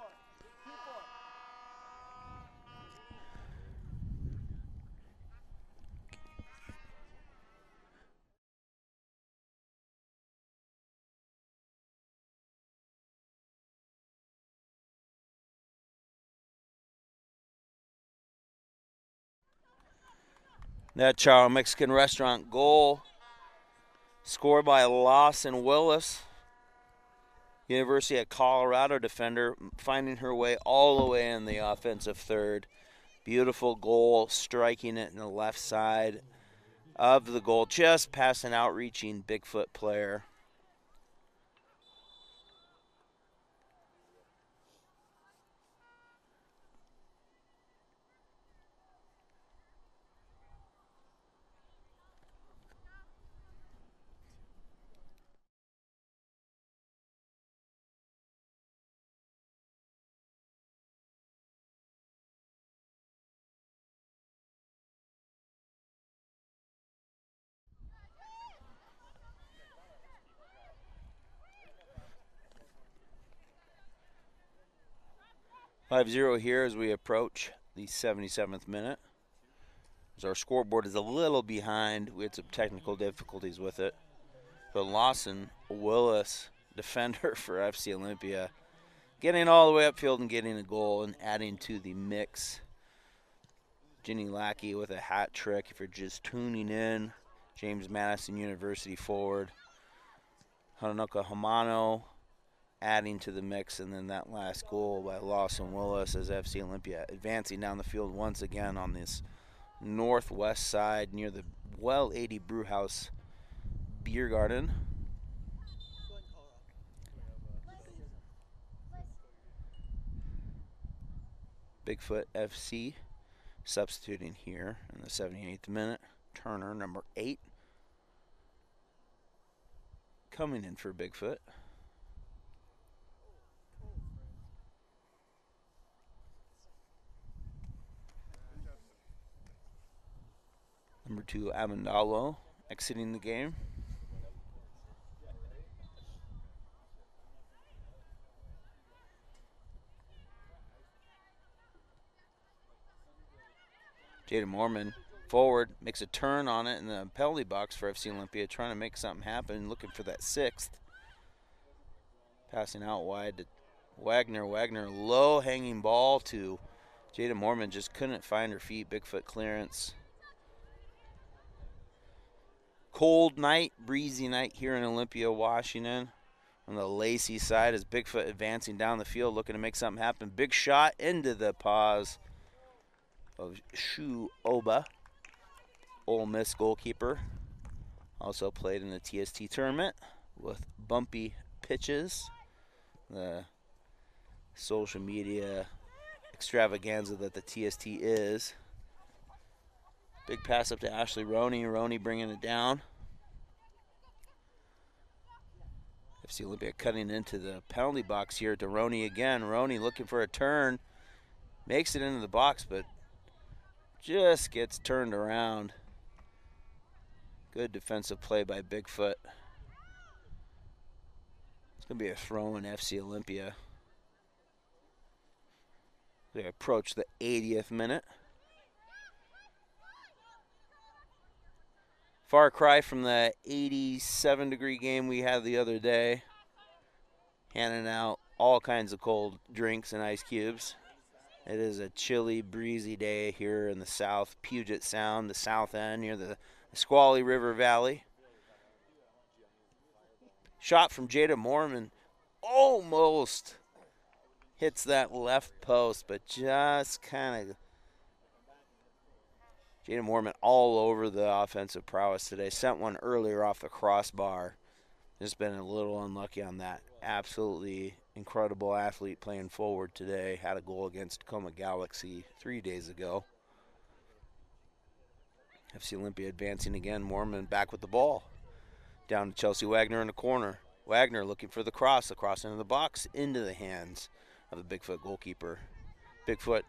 2-4. That Charo Mexican Restaurant goal scored by Lawson Willis. University of Colorado defender finding her way all the way in the offensive third. Beautiful goal, striking it in the left side of the goal, just past an outreaching Bigfoot player. (5-0) here as we approach the 77th minute. As our scoreboard is a little behind, we had some technical difficulties with it. But Lawson Willis, defender for FC Olympia, getting all the way upfield and getting a goal and adding to the mix. Ginny Lackey with a hat trick if you're just tuning in. James Madison University forward. Hanoka Hamano adding to the mix, and then that last goal by Lawson Willis as FC Olympia advancing down the field once again on this northwest side near the Well 80 Brewhouse Beer Garden. Bigfoot FC substituting here in the 78th minute. Turner, number 8, coming in for Bigfoot. Number 2, Amandalo, exiting the game. Jaden Mormon forward, makes a turn on it in the penalty box for FC Olympia, trying to make something happen, looking for that 6th. Passing out wide to Wagner. Wagner, low hanging ball to Jaden Mormon, just couldn't find her feet. Bigfoot clearance. Cold night, breezy night here in Olympia, Washington. On the Lacey side as Bigfoot advancing down the field, looking to make something happen. Big shot into the paws of Shu Oba, Ole Miss goalkeeper. Also played in the TST tournament with bumpy pitches. The social media extravaganza that the TST is. Big pass up to Ashley Roney. Roney bringing it down. FC Olympia cutting into the penalty box here to Roney again. Roney looking for a turn. Makes it into the box, but just gets turned around. Good defensive play by Bigfoot. It's going to be a throw in FC Olympia. They approach the 80th minute. Far cry from the 87-degree game we had the other day. Handing out all kinds of cold drinks and ice cubes. It is a chilly, breezy day here in the south, Puget Sound, the south end near the Squally River Valley. Shot from Jada Mormon almost hits that left post, but just kind of Jada Mormon all over the offensive prowess today. Sent one earlier off the crossbar. Just been a little unlucky on that. Absolutely incredible athlete playing forward today. Had a goal against Tacoma Galaxy 3 days ago. FC Olympia advancing again. Mormon back with the ball. Down to Chelsea Wagner in the corner. Wagner looking for the cross into the box, into the hands of the Bigfoot goalkeeper. Bigfoot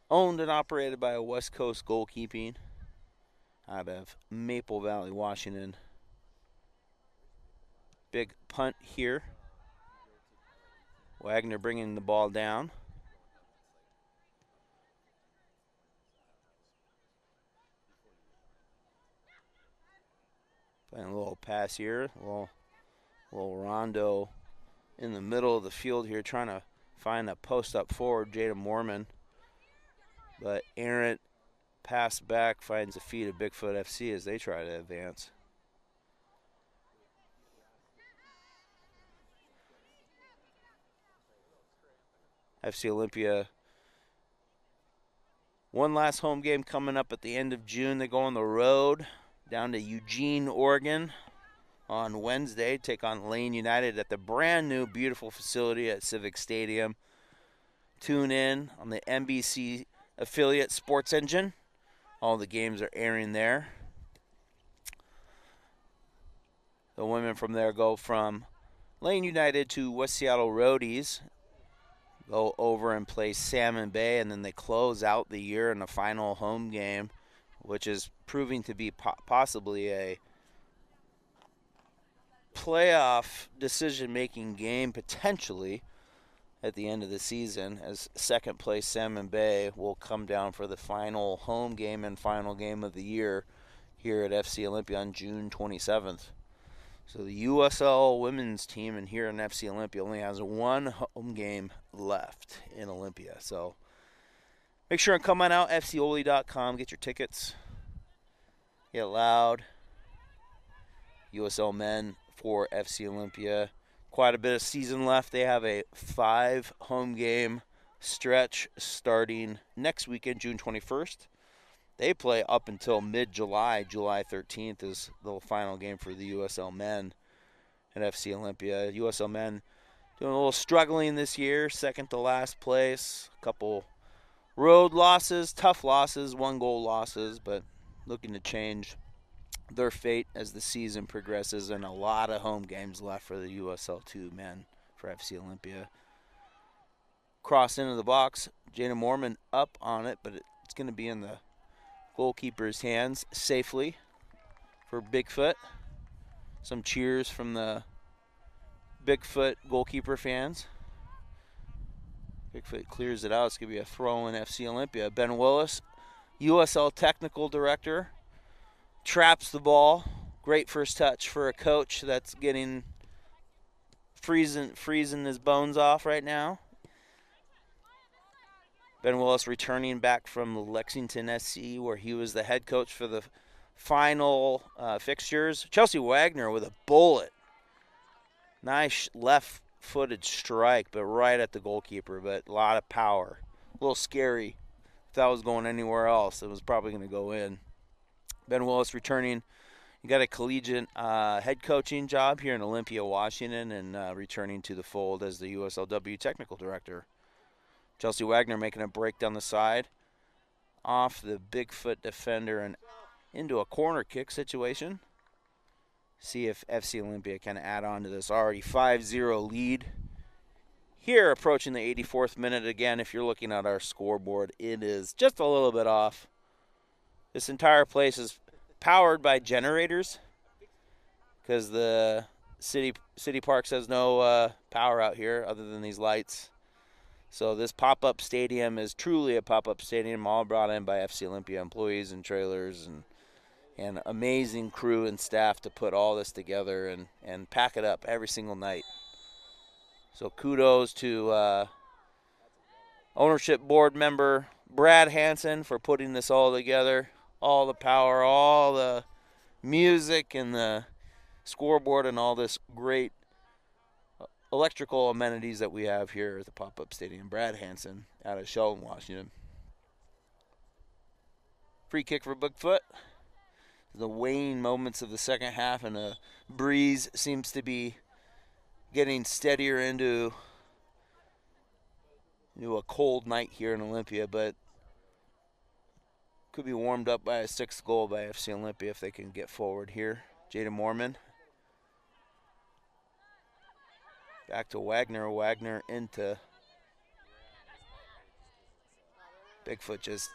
owned and operated by a West Coast goalkeeping out of Maple Valley, Washington. Big punt here. Wagner bringing the ball down. Playing a little pass here. A little rondo in the middle of the field here, trying to find a post up forward, Jada Mormon. But errant pass back finds the feet of Bigfoot FC as they try to advance. FC Olympia, one last home game coming up at the end of June. They go on the road down to Eugene, Oregon on Wednesday. Take on Lane United at the brand new beautiful facility at Civic Stadium. Tune in on the NBC affiliate Sports Engine. All the games are airing there. The women from there go from Lane United to West Seattle Roadies. Go over and play Salmon Bay, and then they close out the year in the final home game, which is proving to be possibly a playoff decision-making game potentially at the end of the season, as second place Salmon Bay will come down for the final home game and final game of the year here at FC Olympia on June 27th. So the USL women's team in here in FC Olympia only has one home game left in Olympia. So make sure and come on out, fcoli.com, get your tickets. Get loud. USL men for FC Olympia. Quite a bit of season left. They have a 5 home game stretch starting next weekend, June 21st. They play up until mid-July. July 13th is the final game for the USL men at FC Olympia. USL men doing a little struggling this year, second to last place. A couple road losses, tough losses, 1-goal losses, but looking to change their fate as the season progresses, and a lot of home games left for the USL2 men for FC Olympia. Cross into the box. Jada Mormon up on it, but it's going to be in the goalkeeper's hands safely for Bigfoot. Some cheers from the Bigfoot goalkeeper fans. Bigfoot clears it out. It's going to be a throw in FC Olympia. Ben Willis, USL technical director, traps the ball. Great first touch for a coach that's getting freezing his bones off right now. Ben Willis returning back from Lexington SC, where he was the head coach for the final fixtures. Chelsea Wagner with a bullet. Nice left-footed strike, but right at the goalkeeper, but a lot of power. A little scary. If that was going anywhere else, it was probably going to go in. Ben Willis returning. He got a collegiate head coaching job here in Olympia, Washington, and returning to the fold as the USLW technical director. Chelsea Wagner making a break down the side, off the Bigfoot defender and into a corner kick situation. See if FC Olympia can add on to this already 5-0 lead. Here, approaching the 84th minute again, if you're looking at our scoreboard, it is just a little bit off. This entire place is powered by generators because the city park has no power out here other than these lights. So this pop-up stadium is truly a pop-up stadium, all brought in by FC Olympia employees and trailers and amazing crew and staff to put all this together and pack it up every single night. So kudos to ownership board member Brad Hansen for putting this all together. All the power, all the music and the scoreboard and all this great electrical amenities that we have here at the pop-up stadium. Brad Hansen out of Shelton, Washington. Free kick for Bigfoot. The waning moments of the second half, and a breeze seems to be getting steadier into a cold night here in Olympia, but could be warmed up by a 6th goal by FC Olympia if they can get forward here. Jada Mormon. Back to Wagner. Wagner into Bigfoot. Just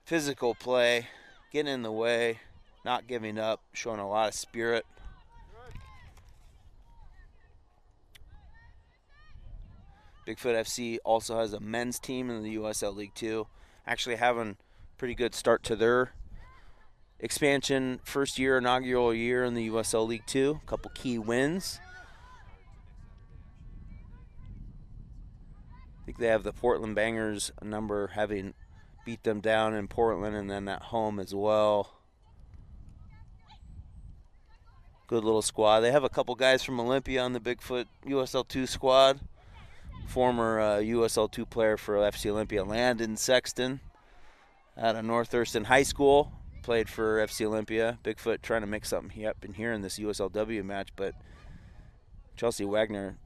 physical play, getting in the way, not giving up, showing a lot of spirit. Bigfoot FC also has a men's team in the USL League 2. Actually having a pretty good start to their expansion first year, inaugural year in the USL League 2. A couple key wins. I think they have the Portland Bangers number, having beat them down in Portland and then at home as well. Good little squad. They have a couple guys from Olympia on the Bigfoot USL 2 squad. Former USL 2 player for FC Olympia, Landon Sexton, out of North Thurston High School, played for FC Olympia. Bigfoot trying to make something happen here in this USLW match, but Chelsea Wagner,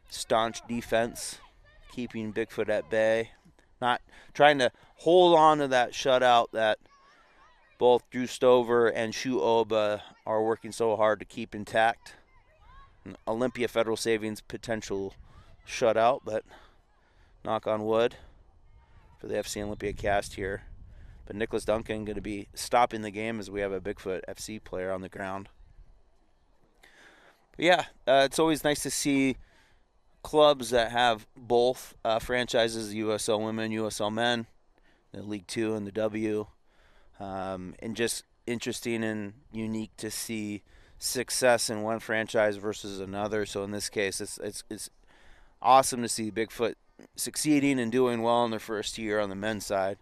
staunch defense, keeping Bigfoot at bay, not trying to hold on to that shutout that both Drew Stover and Shu Oba are working so hard to keep intact. And Olympia Federal Savings potential shutout, but knock on wood for the FC Olympia cast here. But Nicholas Duncan going to be stopping the game as we have a Bigfoot FC player on the ground. But yeah, it's always nice to see clubs that have both franchises, USL Women, USL Men, the League 2 and the W. And just interesting and unique to see success in one franchise versus another. So in this case, it's awesome to see Bigfoot succeeding and doing well in their first year on the men's side.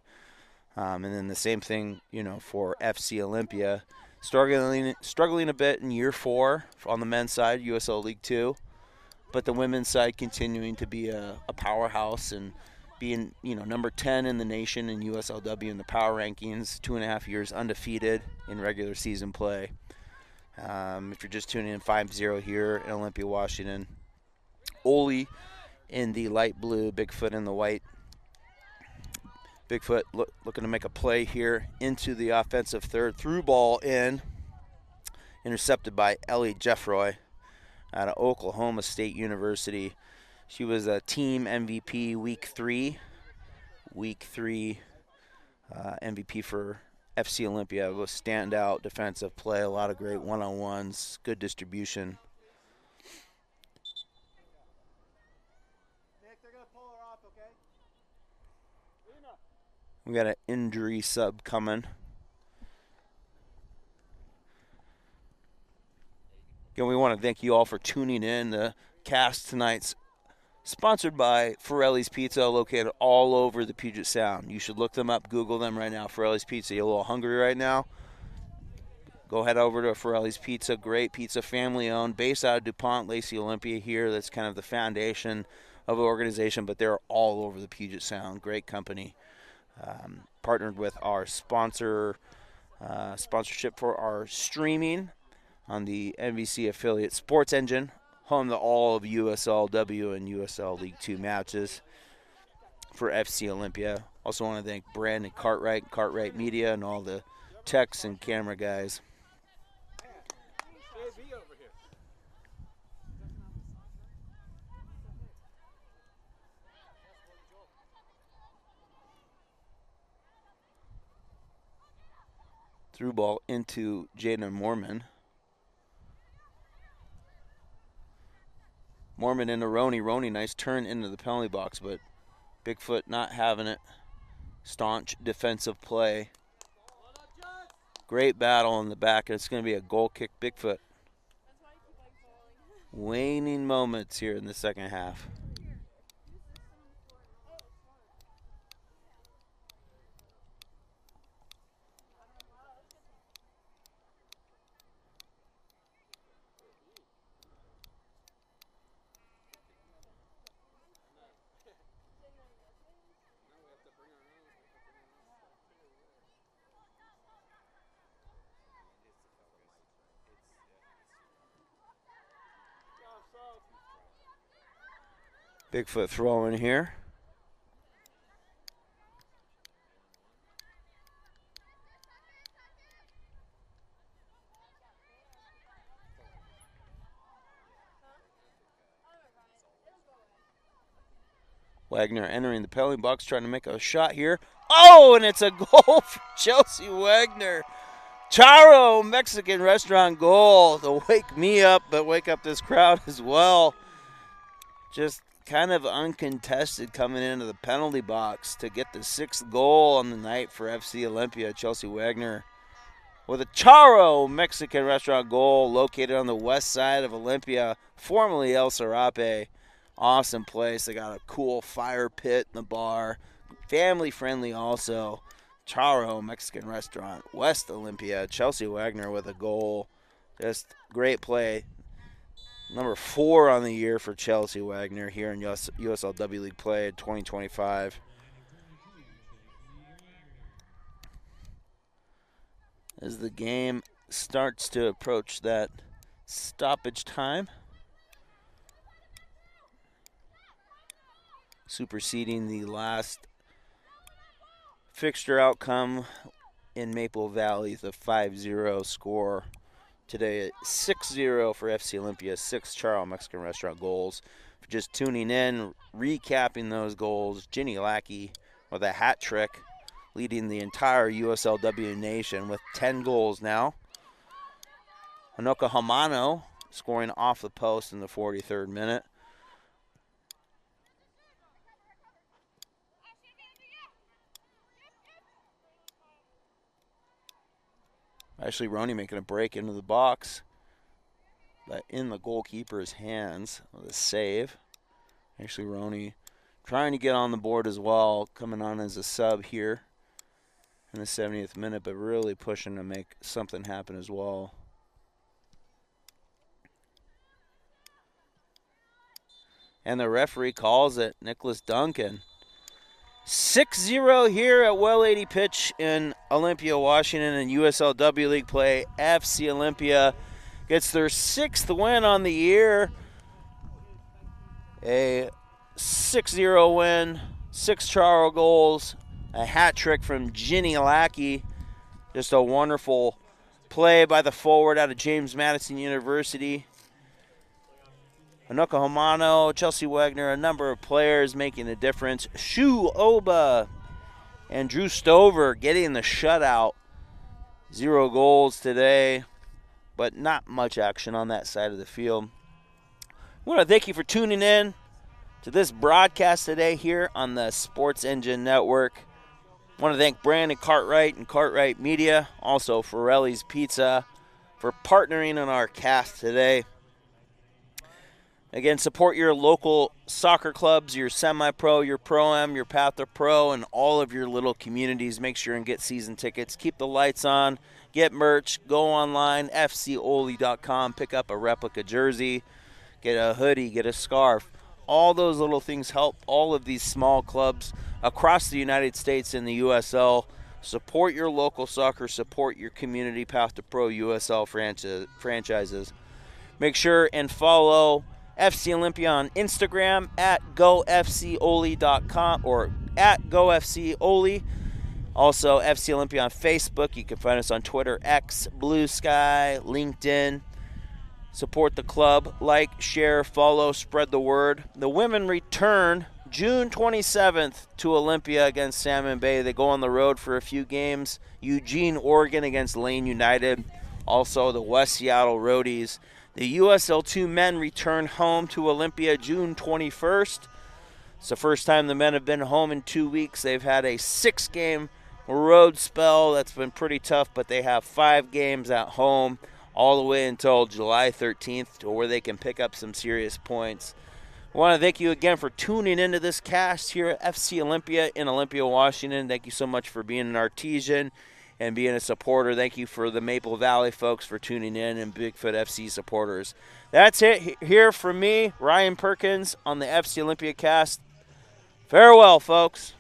And then the same thing, for FC Olympia, struggling a bit in year 4 on the men's side, USL League 2. But the women's side continuing to be a powerhouse and being, number 10 in the nation in USLW in the power rankings, 2.5 years undefeated in regular season play. If you're just tuning in, 5-0 here in Olympia, Washington. Oli in the light blue, Bigfoot in the white. Bigfoot looking to make a play here into the offensive third. Through ball in. Intercepted by Ellie Jeffroy out of Oklahoma State University. She was a team MVP week 3. Week 3 MVP for FC Olympia. Was standout defensive play, a lot of great one-on-ones, good distribution. Nick, they're going to pull her off, okay? We got an injury sub coming. Again, we want to thank you all for tuning in. The cast tonight's sponsored by Forelli's Pizza, located all over the Puget Sound. You should look them up, Google them right now, Forelli's Pizza. You're a little hungry right now? Go head over to Forelli's Pizza. Great pizza, family-owned, based out of DuPont, Lacey Olympia here. That's kind of the foundation of the organization, but they're all over the Puget Sound. Great company. Partnered with our sponsorship for our streaming on the NBC affiliate Sports Engine, home to all of USLW and USL League 2 matches for FC Olympia. Also want to thank Brandon Cartwright Media, and all the techs and camera guys. Through ball into Jaden Mormon. Mormon into Roney. Roney, nice turn into the penalty box, but Bigfoot not having it. Staunch defensive play. Great battle in the back, and it's going to be a goal kick Bigfoot. Waning moments here in the second half. Bigfoot throwing here. Wagner entering the penalty box, trying to make a shot here. Oh, and it's a goal for Chelsea Wagner. Charo Mexican restaurant goal to wake me up, but wake up this crowd as well. Just kind of uncontested coming into the penalty box to get the 6th goal on the night for FC Olympia. Chelsea Wagner with a Charo Mexican restaurant goal located on the west side of Olympia, formerly El Serape. Awesome place. They got a cool fire pit in the bar. Family friendly also. Charo Mexican restaurant, West Olympia. Chelsea Wagner with a goal. Just great play. Number 4 on the year for Chelsea Wagner here in USL W League play 2025. As the game starts to approach that stoppage time. Superseding the last fixture outcome in Maple Valley, the 5-0 score. Today, 6-0 for FC Olympia, 6 Charo Mexican restaurant goals. For just tuning in, recapping those goals, Ginny Lackey with a hat trick, leading the entire USLW nation with 10 goals now. Hanoka Hamano scoring off the post in the 43rd minute. Actually, Roney making a break into the box, but in the goalkeeper's hands with a save. Actually, Roney trying to get on the board as well, coming on as a sub here in the 70th minute, but really pushing to make something happen as well. And the referee calls it, Nicholas Duncan. 6-0 here at Well 80 Pitch in Olympia, Washington in USLW League play. FC Olympia gets their 6th win on the year. A 6-0 win, 6 Charo goals, a hat trick from Ginny Lackey. Just a wonderful play by the forward out of James Madison University. Hanoka Homano, Chelsea Wagner, a number of players making a difference. Shu Oba and Drew Stover getting the shutout. 0 goals today, but not much action on that side of the field. I want to thank you for tuning in to this broadcast today here on the Sports Engine Network. I want to thank Brandon Cartwright and Cartwright Media, also Forelli's Pizza, for partnering in our cast today. Again, support your local soccer clubs, your semi-pro, your pro-am, your path to pro, and all of your little communities. Make sure and get season tickets. Keep the lights on. Get merch. Go online, fcoli.com. Pick up a replica jersey. Get a hoodie. Get a scarf. All those little things help all of these small clubs across the United States and the USL. Support your local soccer. Support your community path to pro USL franchises. Make sure and follow FC Olympia on Instagram at gofcoli.com or at gofcoli. Also, FC Olympia on Facebook. You can find us on Twitter, X, Blue Sky, LinkedIn. Support the club. Like, share, follow, spread the word. The women return June 27th to Olympia against Salmon Bay. They go on the road for a few games. Eugene, Oregon against Lane United. Also the West Seattle Roadies. The USL 2 men return home to Olympia June 21st. It's the first time the men have been home in 2 weeks. They've had a 6-game road spell that's been pretty tough, but they have 5 games at home all the way until July 13th, to where they can pick up some serious points. I want to thank you again for tuning into this cast here at FC Olympia in Olympia, Washington. Thank you so much for being an Artesian and being a supporter. Thank you for the Maple Valley folks for tuning in, and Bigfoot FC supporters. That's it here from me, Ryan Perkins, on the FC Olympia cast. Farewell, folks.